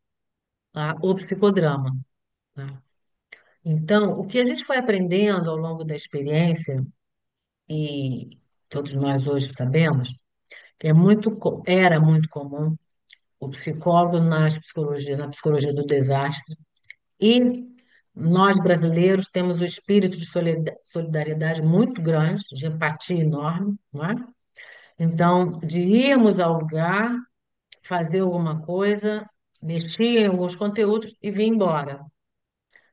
o psicodrama, tá? Então, o que a gente foi aprendendo ao longo da experiência, e todos nós hoje sabemos, que era muito comum o psicólogo na psicologia do desastre. E nós, brasileiros, temos o espírito de solidariedade muito grande, de empatia enorme, não é? Então, de irmos ao lugar, fazer alguma coisa, mexer em alguns conteúdos e vir embora.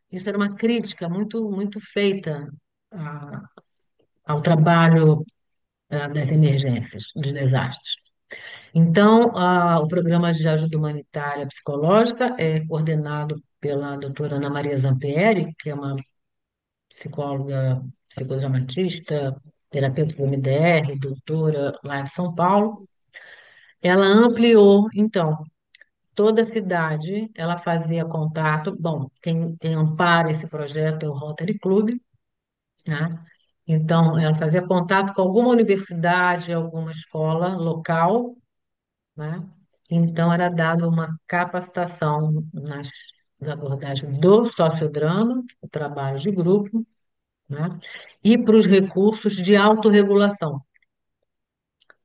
Isso era uma crítica muito, muito feita ah, ao trabalho das emergências, dos desastres. Então, o programa de ajuda humanitária psicológica é coordenado pela doutora Ana Maria Zampieri, que é uma psicóloga, psicodramatista, terapeuta do MDR, doutora lá em São Paulo. Ela ampliou, então, toda a cidade, ela fazia contato. Bom, quem ampara esse projeto é o Rotary Club, né? Então, ela fazia contato com alguma universidade, alguma escola local, né? Então, era dado uma capacitação nas abordagens do sociodrama, o trabalho de grupo, né? E para os recursos de autorregulação.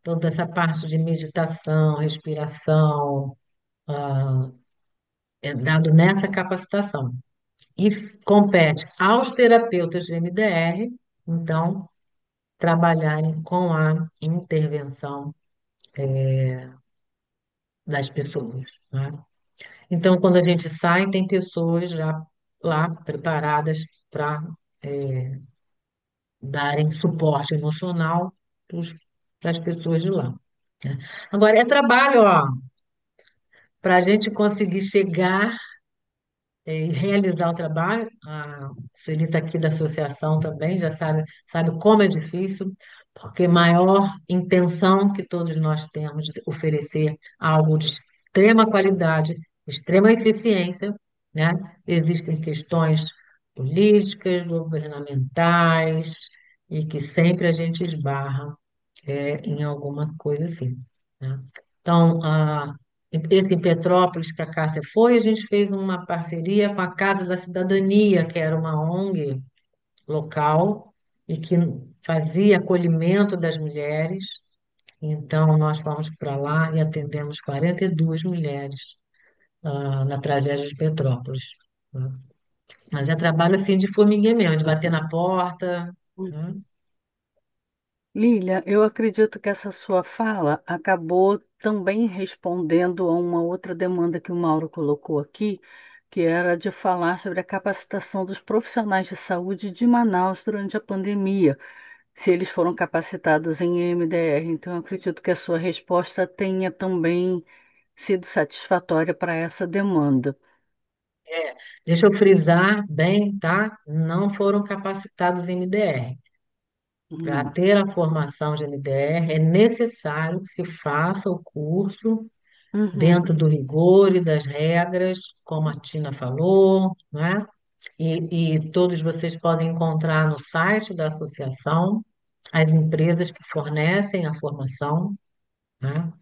Toda essa parte de meditação, respiração, ah, é dado nessa capacitação. E compete aos terapeutas de MDR, então, trabalharem com a intervenção das pessoas, né? Então, quando a gente sai, tem pessoas já lá preparadas para darem suporte emocional para as pessoas de lá, né? Agora, é trabalho, ó, para a gente conseguir chegar e realizar o trabalho. A Celita aqui da associação também já sabe como é difícil, porque maior intenção que todos nós temos de oferecer algo de extrema qualidade, extrema eficiência, né? Existem questões políticas, governamentais, e que sempre a gente esbarra em alguma coisa assim, né? Então, esse em Petrópolis que a Cássia foi, a gente fez uma parceria com a Casa da Cidadania, que era uma ONG local e que fazia acolhimento das mulheres. Então, nós fomos para lá e atendemos 42 mulheres na tragédia de Petrópolis, né? Mas é trabalho assim de formiguinha mesmo, de bater na porta, né? Lília, eu acredito que essa sua fala acabou também respondendo a uma outra demanda que o Mauro colocou aqui, que era de falar sobre a capacitação dos profissionais de saúde de Manaus durante a pandemia, se eles foram capacitados em EMDR. Então, eu acredito que a sua resposta tenha também sido satisfatória para essa demanda. Deixa eu frisar bem, tá? Não foram capacitados em MDR. Para Uhum. ter a formação de MDR, é necessário que se faça o curso Uhum. dentro do rigor e das regras, como a Tina falou, né? E todos vocês podem encontrar no site da associação as empresas que fornecem a formação, né?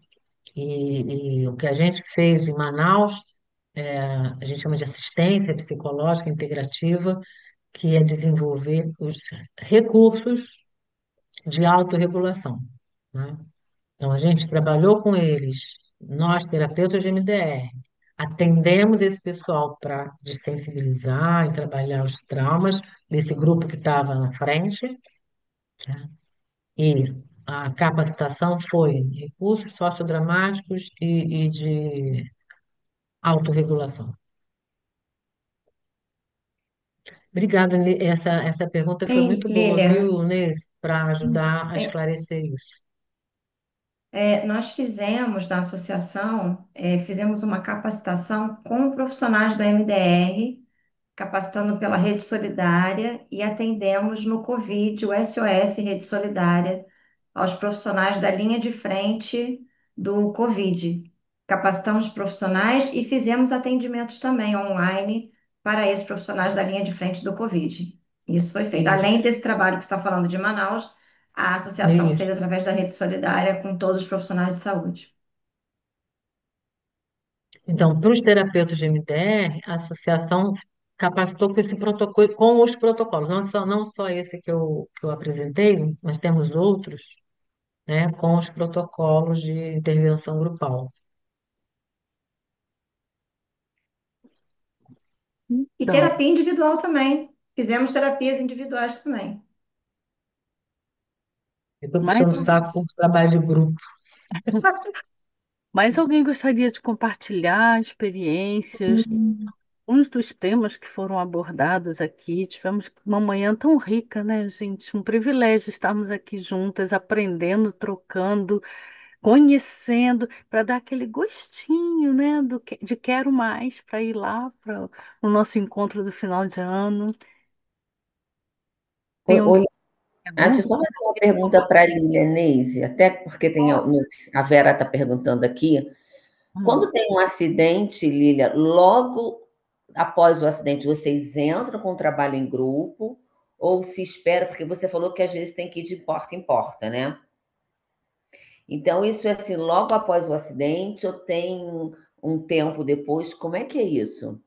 E o que a gente fez em Manaus, a gente chama de assistência psicológica integrativa, que é desenvolver os recursos de autorregulação, né? Então, a gente trabalhou com eles, nós, terapeutas de MDR, atendemos esse pessoal para desensibilizar e trabalhar os traumas desse grupo que estava na frente, né? E a capacitação foi em recursos sociodramáticos e de autorregulação. Obrigada, essa pergunta foi Sim, muito boa, Lilia, viu, Inês, para ajudar a é, esclarecer isso. nós fizemos na associação, fizemos uma capacitação com profissionais do MDR, capacitando pela Rede Solidária e atendemos no Covid, o SOS Rede Solidária, aos profissionais da linha de frente do Covid. Capacitamos profissionais e fizemos atendimentos também online para esses profissionais da linha de frente do Covid. Isso foi feito. Além Isso, desse trabalho que você está falando de Manaus, a associação fez isso. através da Rede Solidária com todos os profissionais de saúde. Então, para os terapeutas de MDR, a associação capacitou com esse protocolo, com os protocolos, não só esse que eu apresentei, mas temos outros, né, com os protocolos de intervenção grupal. E Então, terapia individual também. Fizemos terapias individuais também. Eu estou mais, puxando o saco com o trabalho de grupo. mais alguém gostaria de compartilhar experiências? Uns dos temas que foram abordados aqui, tivemos uma manhã tão rica, né, gente? Um privilégio estarmos aqui juntas, aprendendo, trocando, conhecendo, para dar aquele gostinho, né, de quero mais, para ir lá para o nosso encontro do final de ano. Tem Ô, alguém ô, com deixa eu dúvida? só fazer uma pergunta para a Lília Neise, até porque a Vera está perguntando aqui. Hum. Quando tem um acidente, Lília, logo após o acidente, vocês entram com o trabalho em grupo ou se espera, porque você falou que às vezes tem que ir de porta em porta, né? Então, isso é assim, logo após o acidente ou tem um tempo depois? Como é que é isso?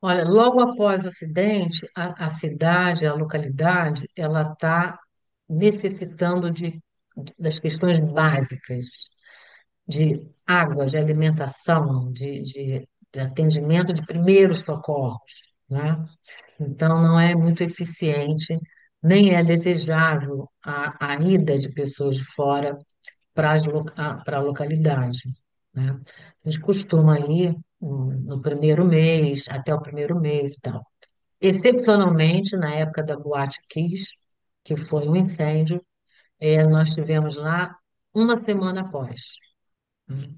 Olha, logo após o acidente, a cidade, a localidade, ela está necessitando das questões básicas, de água, de alimentação, de atendimento de primeiros socorros, né? Então, não é muito eficiente, nem é desejável a ida de pessoas de fora para a localidade, né? A gente costuma ir no primeiro mês, até o primeiro mês e tal. Excepcionalmente, na época da Boate Kiss, que foi um incêndio, nós tivemos lá uma semana após, né?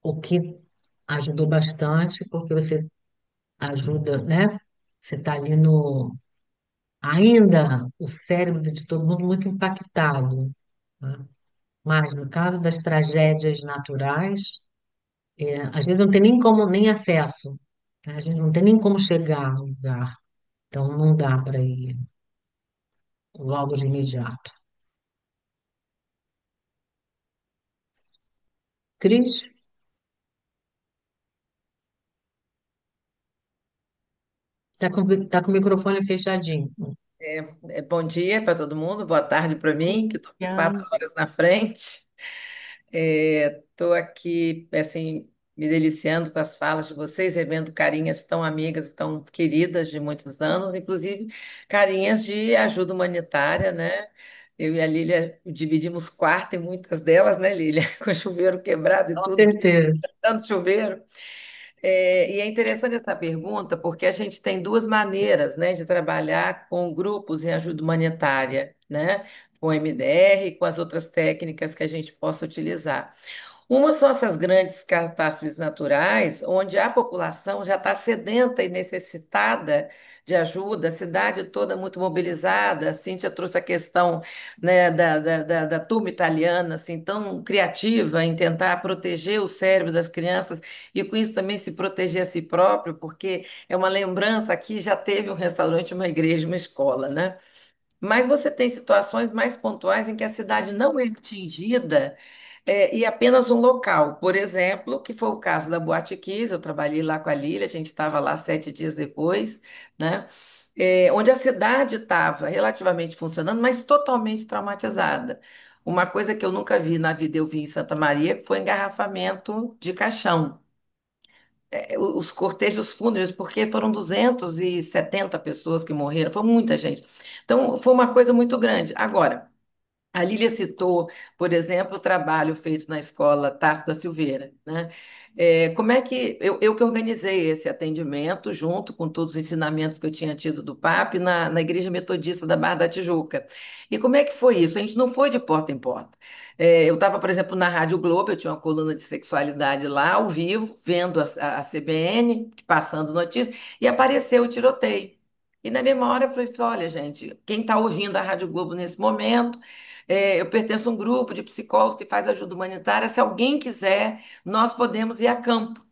O que ajudou bastante, porque você ajuda, né? Você está ali no. Ainda o cérebro de todo mundo muito impactado, né? Mas no caso das tragédias naturais, às vezes não tem nem como, nem acesso, né? A gente não tem nem como chegar ao lugar. Então não dá para ir logo de imediato. Cris, tá com o microfone fechadinho. Bom dia para todo mundo, boa tarde para mim, que estou Obrigada. 4 horas na frente. Estou aqui, assim, me deliciando com as falas de vocês, revendo carinhas tão amigas, tão queridas de muitos anos, inclusive carinhas de ajuda humanitária, né? Eu e a Lília dividimos quarto em muitas delas, né, Lília? Com chuveiro quebrado e Com tudo, certeza. tanto chuveiro. E é interessante essa pergunta, porque a gente tem duas maneiras, né, de trabalhar com grupos em ajuda humanitária, né, com o MDR e com as outras técnicas que a gente possa utilizar. Uma são essas grandes catástrofes naturais, onde a população já está sedenta e necessitada de ajuda, a cidade toda muito mobilizada. A Cíntia trouxe a questão, né, da turma italiana, assim, tão criativa em tentar proteger o cérebro das crianças e com isso também se proteger a si próprio, porque é uma lembrança aqui, já teve um restaurante, uma igreja, uma escola, né? Mas você tem situações mais pontuais em que a cidade não é atingida e apenas um local. Por exemplo, que foi o caso da Boate Kiss, eu trabalhei lá com a Lília, a gente estava lá 7 dias depois, né? Onde a cidade estava relativamente funcionando, mas totalmente traumatizada. Uma coisa que eu nunca vi na vida, eu vi em Santa Maria, foi engarrafamento de caixão. Os cortejos fúnebres, porque foram 270 pessoas que morreram, foi muita gente. Então, foi uma coisa muito grande. Agora, a Lília citou, por exemplo, o trabalho feito na escola Tasso da Silveira, né? Como é que eu que organizei esse atendimento junto com todos os ensinamentos que eu tinha tido do PAP na Igreja Metodista da Barra da Tijuca. E como é que foi isso? A gente não foi de porta em porta. Eu estava, por exemplo, na Rádio Globo, eu tinha uma coluna de sexualidade lá, ao vivo, vendo a CBN, passando notícias, e apareceu o tiroteio. E na mesma hora eu falei, olha, gente, quem está ouvindo a Rádio Globo nesse momento, eu pertenço a um grupo de psicólogos que faz ajuda humanitária. Se alguém quiser, nós podemos ir a campo.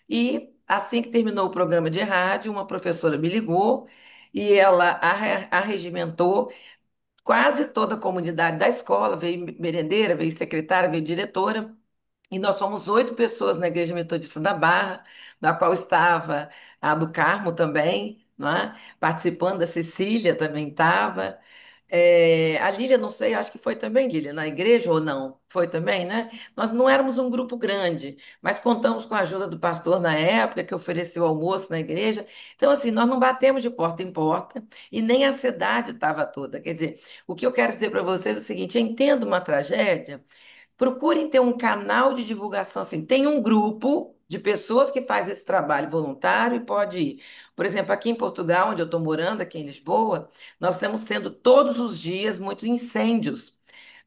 E assim que terminou o programa de rádio, uma professora me ligou e ela arregimentou quase toda a comunidade da escola, veio merendeira, veio secretária, veio diretora. E nós somos 8 pessoas na Igreja Metodista da Barra, na qual estava a do Carmo também, não é? Participando, a Cecília também estava. A Lília, não sei, acho que foi também, Lília, na igreja ou não? Foi também, né? Nós não éramos um grupo grande, mas contamos com a ajuda do pastor na época, que ofereceu almoço na igreja. Então, assim, nós não batemos de porta em porta e nem a cidade estava toda. Quer dizer, o que eu quero dizer para vocês é o seguinte: eu entendo uma tragédia. Procurem ter um canal de divulgação, assim, tem um grupo de pessoas que faz esse trabalho voluntário e pode ir. Por exemplo, aqui em Portugal, onde eu estou morando, aqui em Lisboa, nós estamos tendo todos os dias muitos incêndios.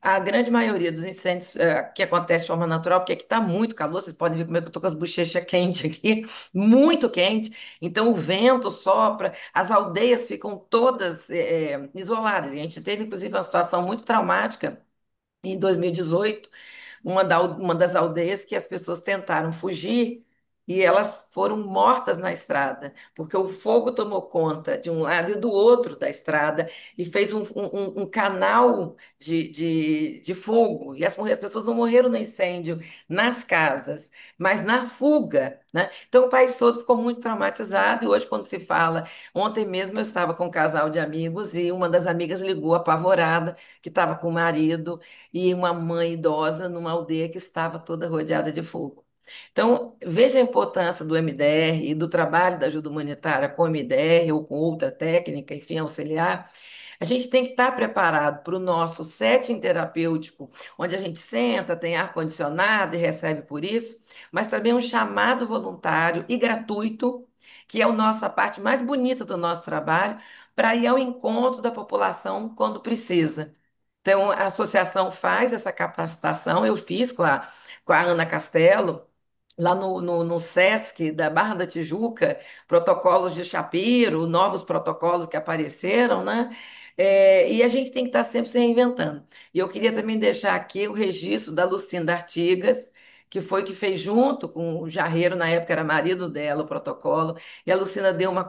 A grande maioria dos incêndios que acontece de forma natural, porque aqui está muito calor, vocês podem ver como é que eu estou com as bochechas quentes aqui, muito quente. Então o vento sopra, as aldeias ficam todas isoladas. E a gente teve, inclusive, uma situação muito traumática em 2018, uma das aldeias que as pessoas tentaram fugir e elas foram mortas na estrada, porque o fogo tomou conta de um lado e do outro da estrada e fez um canal de fogo. E as pessoas não morreram no incêndio nas casas, mas na fuga, né? Então o país todo ficou muito traumatizado e hoje, quando se fala, ontem mesmo eu estava com um casal de amigos e uma das amigas ligou apavorada, que estava com o marido e uma mãe idosa numa aldeia que estava toda rodeada de fogo. Então, veja a importância do MDR e do trabalho da ajuda humanitária com MDR ou com outra técnica, enfim, auxiliar. A gente tem que estar preparado para o nosso setting terapêutico, onde a gente senta, tem ar-condicionado e recebe por isso, mas também um chamado voluntário e gratuito, que é a nossa parte mais bonita do nosso trabalho, para ir ao encontro da população quando precisa. Então, a associação faz essa capacitação, eu fiz com a Ana Castelo, lá no SESC da Barra da Tijuca, protocolos de Shapiro, novos protocolos que apareceram, né? E a gente tem que estar sempre se reinventando. E eu queria também deixar aqui o registro da Lucinda Artigas, que foi que fez junto com o Jarreiro, na época era marido dela, o protocolo, e a Lucinda deu uma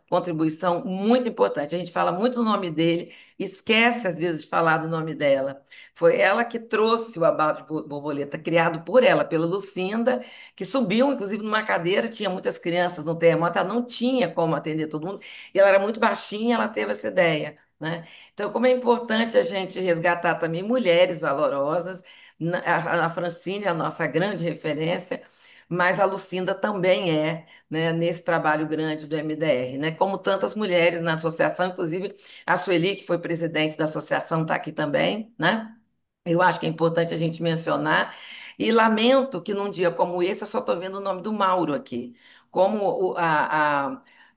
contribuição muito importante. A gente fala muito do nome dele, esquece às vezes de falar do nome dela. Foi ela que trouxe o abalo de borboleta, criado por ela, pela Lucinda, que subiu, inclusive, numa cadeira, tinha muitas crianças no terremoto, ela não tinha como atender todo mundo, e ela era muito baixinha, ela teve essa ideia, né? Então, como é importante a gente resgatar também mulheres valorosas, a Francine é a nossa grande referência, mas a Lucinda também é, né, nesse trabalho grande do MDR, né? Como tantas mulheres na associação, inclusive a Sueli, que foi presidente da associação, está aqui também, né? Eu acho que é importante a gente mencionar. E lamento que num dia como esse eu só estou vendo o nome do Mauro aqui. Como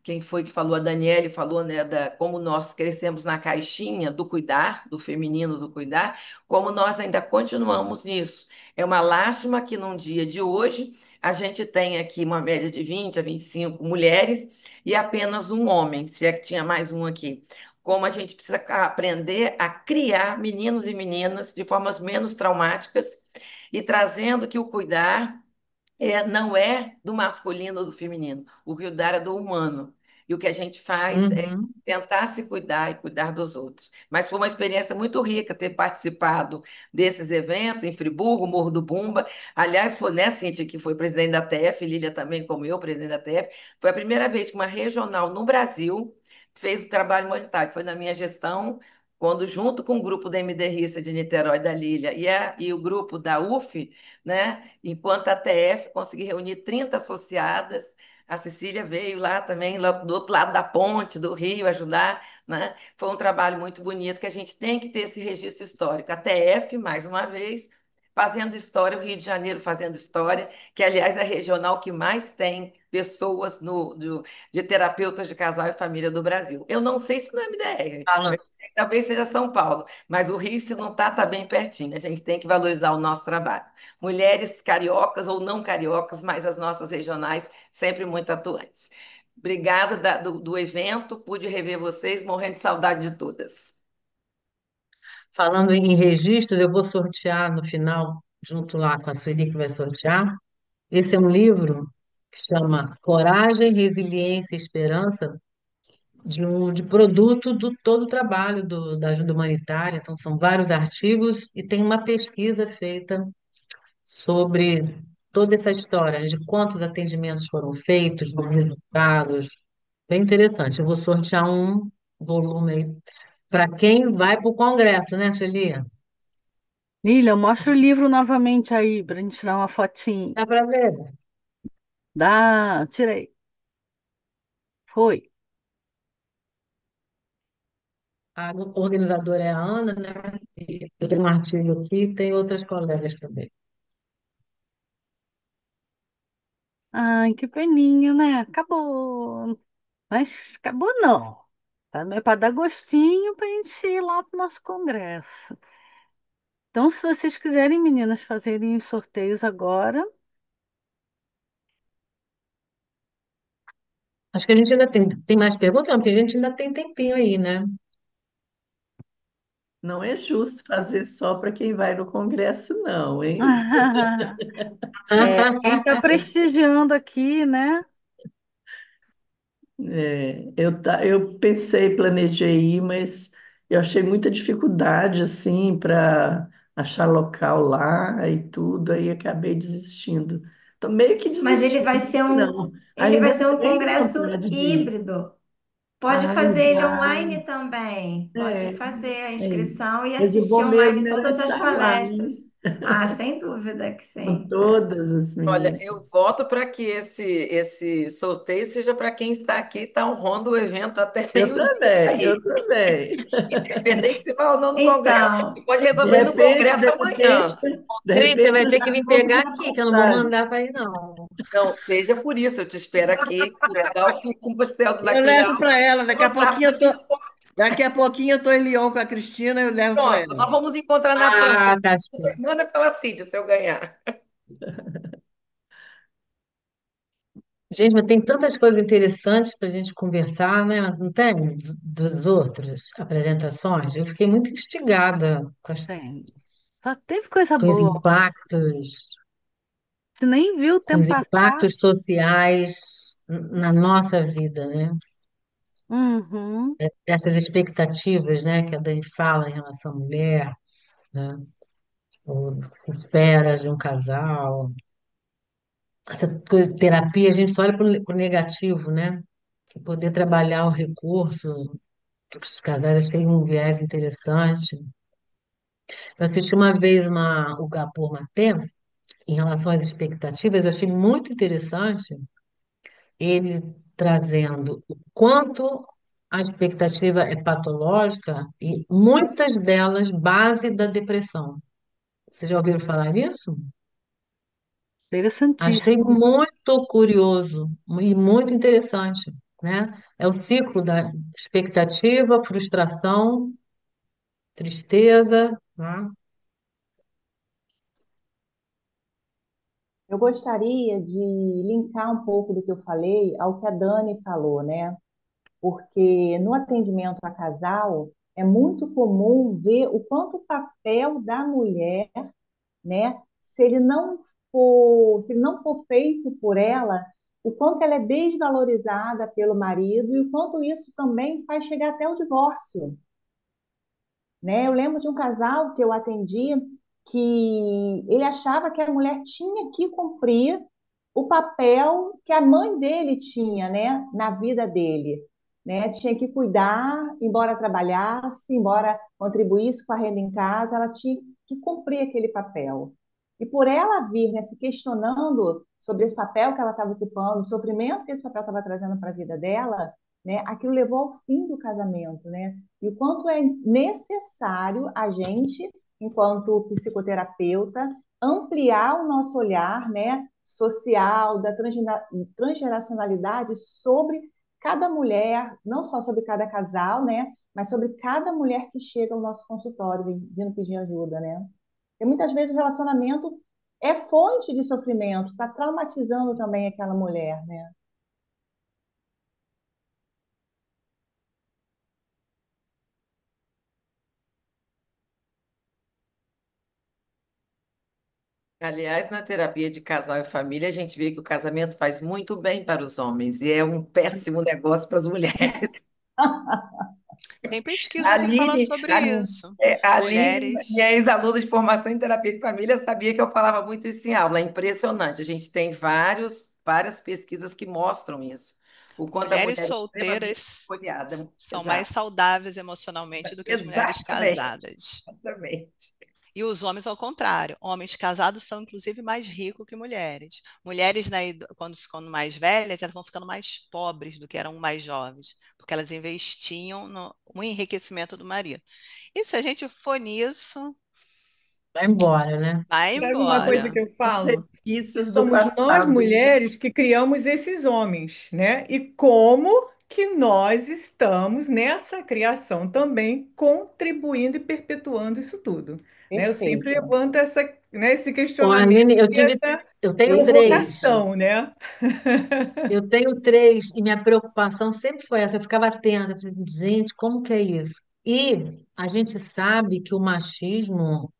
quem foi que falou, a Daniele falou, né, como nós crescemos na caixinha do cuidar, do feminino do cuidar, como nós ainda continuamos nisso. É uma lástima que num dia de hoje a gente tem aqui uma média de 20 a 25 mulheres e apenas um homem, se é que tinha mais um aqui, como a gente precisa aprender a criar meninos e meninas de formas menos traumáticas e trazendo que o cuidar não é do masculino ou do feminino, o cuidar é do humano. E o que a gente faz é Uhum. tentar se cuidar e cuidar dos outros. Mas foi uma experiência muito rica ter participado desses eventos em Friburgo, Morro do Bumba. Aliás, foi, né, Cíntia, que foi presidente da TF, Lília também, como eu, presidente da TF. Foi a primeira vez que uma regional no Brasil fez o trabalho humanitário. Foi na minha gestão, quando, junto com o grupo da MD Rissa de Niterói, da Lília, e o grupo da UF, né? Enquanto a TF conseguiu reunir 30 associadas, a Cecília veio lá também, lá do outro lado da ponte, do Rio, ajudar, né? Foi um trabalho muito bonito que a gente tem que ter esse registro histórico. A TF, mais uma vez, fazendo história, o Rio de Janeiro fazendo história, que, aliás, é a regional que mais tem pessoas de terapeutas de casal e família do Brasil. Eu não sei se no MDR, Fala- talvez seja São Paulo, mas o Rio, se não está, está bem pertinho. A gente tem que valorizar o nosso trabalho. Mulheres cariocas ou não cariocas, mas as nossas regionais sempre muito atuantes. Obrigada do evento, pude rever vocês, morrendo de saudade de todas. Falando em registros, eu vou sortear no final, junto lá com a Sueli que vai sortear. Esse é um livro que chama Coragem, Resiliência e Esperança, de produto do todo o trabalho da ajuda humanitária. Então, são vários artigos e tem uma pesquisa feita sobre toda essa história, né, de quantos atendimentos foram feitos, dos resultados. Bem interessante. Eu vou sortear um volume aí para quem vai para o Congresso, né, Sueli? Lília, mostra o livro novamente aí para a gente tirar uma fotinha. Dá para ver. Dá, tirei. Foi. A organizadora é a Ana, né? E eu tenho um artigo aqui, tem outras colegas também. Ai, que peninha, né? Acabou. Mas acabou não. Tá para dar gostinho para a gente ir lá para o nosso congresso. Então, se vocês quiserem, meninas, fazerem os sorteios agora. Acho que a gente ainda tem mais perguntas, não, porque a gente ainda tem tempinho aí, né? Não é justo fazer só para quem vai no congresso, não, hein? É, quem está prestigiando aqui, né? Eu pensei, planejei ir, mas eu achei muita dificuldade, assim, para achar local lá e tudo, aí acabei desistindo. Estou meio que Mas desistindo, não. ele vai Ainda ser um tenho congresso vontade de ir. híbrido. Pode Ai, fazer ele vai. online também. Pode É, fazer a é isso. inscrição e Mas eu assistir vou online mesmo era todas as estar lá, palestras. hein? Ah, sem dúvida que Com sim. todas as Olha, meninas. eu voto para que esse sorteio seja para quem está aqui, está honrando o evento até meio-dia Eu aí. também. Independente se vai ou não no Congresso. Você Então, pode De resolver ir no repente, Congresso de repente, amanhã. de Cris, você repente vai eu ter que já me compro pegar uma aqui, que eu não vou passagem. mandar para ir, não. Não seja por isso, eu te espero aqui, pegar o pastel Eu daquele levo álbum, para ela. botar aqui. Daqui a pouquinho eu tô em Lyon com a Cristina, eu levo para Pronto, ela. nós vamos encontrar na França. Ah, tá certo. Manda pela Cíntia se eu ganhar. Gente, mas tem tantas coisas interessantes para a gente conversar, né? Não tem? Das outras apresentações. Eu fiquei muito instigada Tem. Só teve coisa com os boa. impactos, Você nem viu o com tempo os passar. impactos sociais na nossa vida, né? Uhum. Essas expectativas, né, que a Dani fala em relação à mulher, né? Ou espera de um casal. Essa coisa de terapia, a gente só olha para o negativo, né? E poder trabalhar o recurso para os casais, achei um viés interessante. Eu assisti uma vez o Gabor Maté, em relação às expectativas, eu achei muito interessante ele trazendo o quanto a expectativa é patológica e muitas delas base da depressão. Vocês já ouviram falar nisso? Achei Interessantíssimo. muito curioso e muito interessante, né? É o ciclo da expectativa, frustração, tristeza, né? Eu gostaria de linkar um pouco do que eu falei ao que a Dani falou, né? Porque no atendimento a casal é muito comum ver o quanto o papel da mulher, né? Se ele não for feito por ela, o quanto ela é desvalorizada pelo marido e o quanto isso também faz chegar até o divórcio, né? Eu lembro de um casal que eu atendi que ele achava que a mulher tinha que cumprir o papel que a mãe dele tinha, né, na vida dele, né? Tinha que cuidar, embora trabalhasse, embora contribuísse com a renda em casa, ela tinha que cumprir aquele papel. E por ela vir, né, se questionando sobre esse papel que ela estava ocupando, o sofrimento que esse papel estava trazendo para a vida dela, né, aquilo levou ao fim do casamento, né? E o quanto é necessário a gente, enquanto psicoterapeuta, ampliar o nosso olhar, né, social, da transgeracionalidade sobre cada mulher, não só sobre cada casal, né, mas sobre cada mulher que chega ao nosso consultório vindo pedir ajuda, né? Porque muitas vezes o relacionamento é fonte de sofrimento, está traumatizando também aquela mulher, né? Aliás, na terapia de casal e família, a gente vê que o casamento faz muito bem para os homens e é um péssimo negócio para as mulheres. Tem A pesquisa que fala Aline, sobre isso. a Aline, Mulheres. minha ex-aluna de formação em terapia de família, sabia que eu falava muito isso em aula. É impressionante. A gente tem várias pesquisas que mostram isso. O quanto a Mulheres mulher é extremamente solteiras folhada. são mais Exato. saudáveis emocionalmente do que as mulheres Exatamente. casadas. Exatamente. E os homens, ao contrário. Homens casados são, inclusive, mais ricos que mulheres. Mulheres, quando ficam mais velhas, elas vão ficando mais pobres do que eram mais jovens, porque elas investiam no enriquecimento do marido. E se a gente for nisso, Vai embora, né? vai Sabe uma coisa embora. que eu Os falo? Que resquícios do somos nós passado, né? mulheres que criamos esses homens, né? E como que nós estamos nessa criação também contribuindo e perpetuando isso tudo, né? Eu sempre Perfeito. levanto esse Ô, questionamento Aline, e essa eu tenho três. provocação, né? Eu tenho três, e minha preocupação sempre foi essa. Eu ficava atenta, eu falei assim, gente, como que é isso? E a gente sabe que o machismo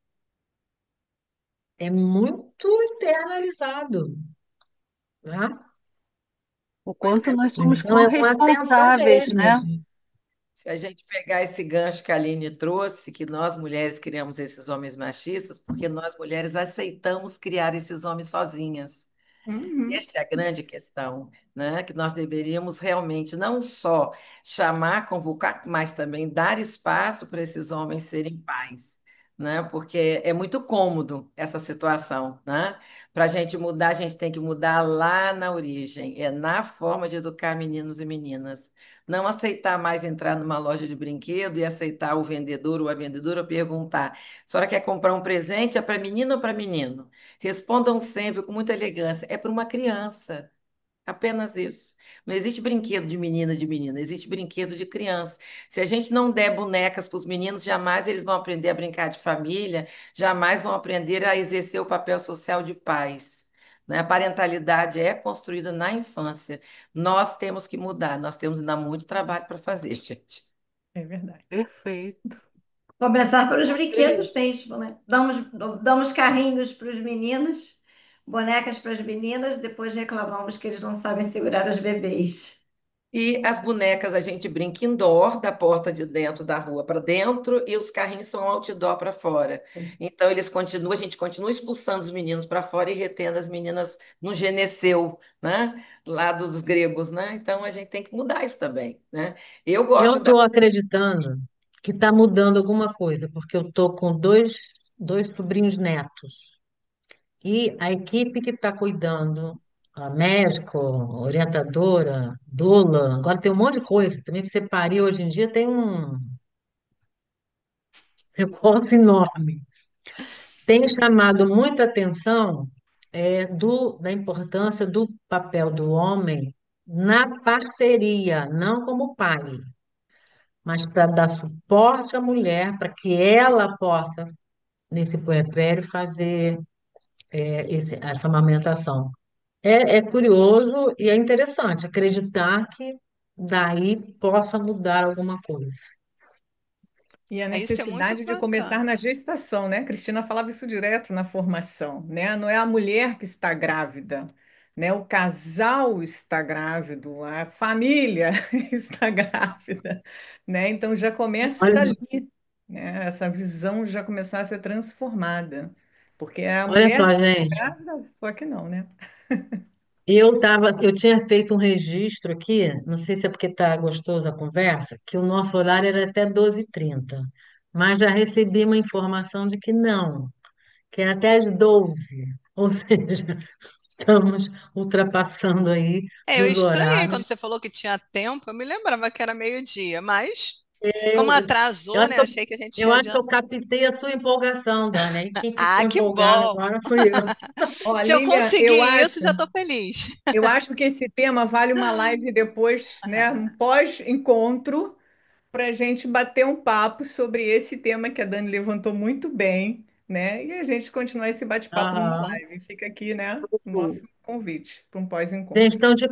é muito internalizado, né? O Pois quanto é, nós somos Então é uma tensão corresponsáveis, mesmo, né? gente. se a gente pegar esse gancho que a Aline trouxe, que nós mulheres criamos esses homens machistas, porque nós mulheres aceitamos criar esses homens sozinhas. Uhum. Essa é a grande questão, né? Que nós deveríamos realmente não só chamar, convocar, mas também dar espaço para esses homens serem pais, né? Porque é muito cômodo essa situação, né? Para a gente mudar, a gente tem que mudar lá na origem, é na forma de educar meninos e meninas. Não aceitar mais entrar numa loja de brinquedo e aceitar o vendedor ou a vendedora perguntar: a senhora quer comprar um presente? É para menino ou para menino? Respondam sempre com muita elegância: é para uma criança. Apenas isso. Não existe brinquedo de menina, existe brinquedo de criança. Se a gente não der bonecas para os meninos, jamais eles vão aprender a brincar de família, jamais vão aprender a exercer o papel social de pais. Né? A parentalidade é construída na infância. Nós temos que mudar, nós temos ainda muito trabalho para fazer, gente. É verdade. Perfeito. Começar pelos brinquedos Cris, mesmo, né? Damos carrinhos para os meninos, bonecas para as meninas, depois reclamamos que eles não sabem segurar os bebês. E as bonecas a gente brinca indoor, da porta de dentro da rua para dentro, e os carrinhos são outdoor para fora. Então eles continuam, a gente continua expulsando os meninos para fora e retendo as meninas no gineceu, né? Lá dos gregos, né? Então a gente tem que mudar isso também, né? Eu eu gosto da. estou acreditando que está mudando alguma coisa, porque eu estou com dois sobrinhos netos. E a equipe que está cuidando, a médico, orientadora, doula, agora tem um monte de coisa. Também para você parir hoje em dia tem um recurso enorme. Tem chamado muita atenção da importância do papel do homem na parceria, não como pai, mas para dar suporte à mulher, para que ela possa, nesse puerpério, fazer essa amamentação. É curioso e é interessante acreditar que daí possa mudar alguma coisa. E a Isso é muito necessidade de começar bacana. na gestação, né? A Cristina falava isso direto na formação, né? Não é a mulher que está grávida, né? O casal está grávido, a família está grávida, né? Então já começa Olha, ali, né? Essa visão já começar a ser transformada, porque é a olha mulher só, que está gente. grávida, só que não, né? Eu tinha feito um registro aqui, não sei se é porque está gostoso a conversa, que o nosso horário era até 12h30, mas já recebi uma informação de que não, que é até às 12, ou seja, estamos ultrapassando aí Eu os estranhei quando horários. você falou que tinha tempo, eu me lembrava que era meio-dia, mas como Eu, eu atrasou, acho né? que eu, Achei que a gente eu ia acho que eu adiantar. captei a sua empolgação, Dani, aí quem Ah, ficou que empolgado bom! agora fui eu. Ó, Se eu Lilian, conseguir isso, já estou feliz. eu acho que esse tema vale uma live depois, né? Um pós-encontro para a gente bater um papo sobre esse tema que a Dani levantou muito bem, né? E a gente continuar esse bate-papo numa Aham. live. Fica aqui, né, o nosso convite para um Gente, pós-encontro. então, de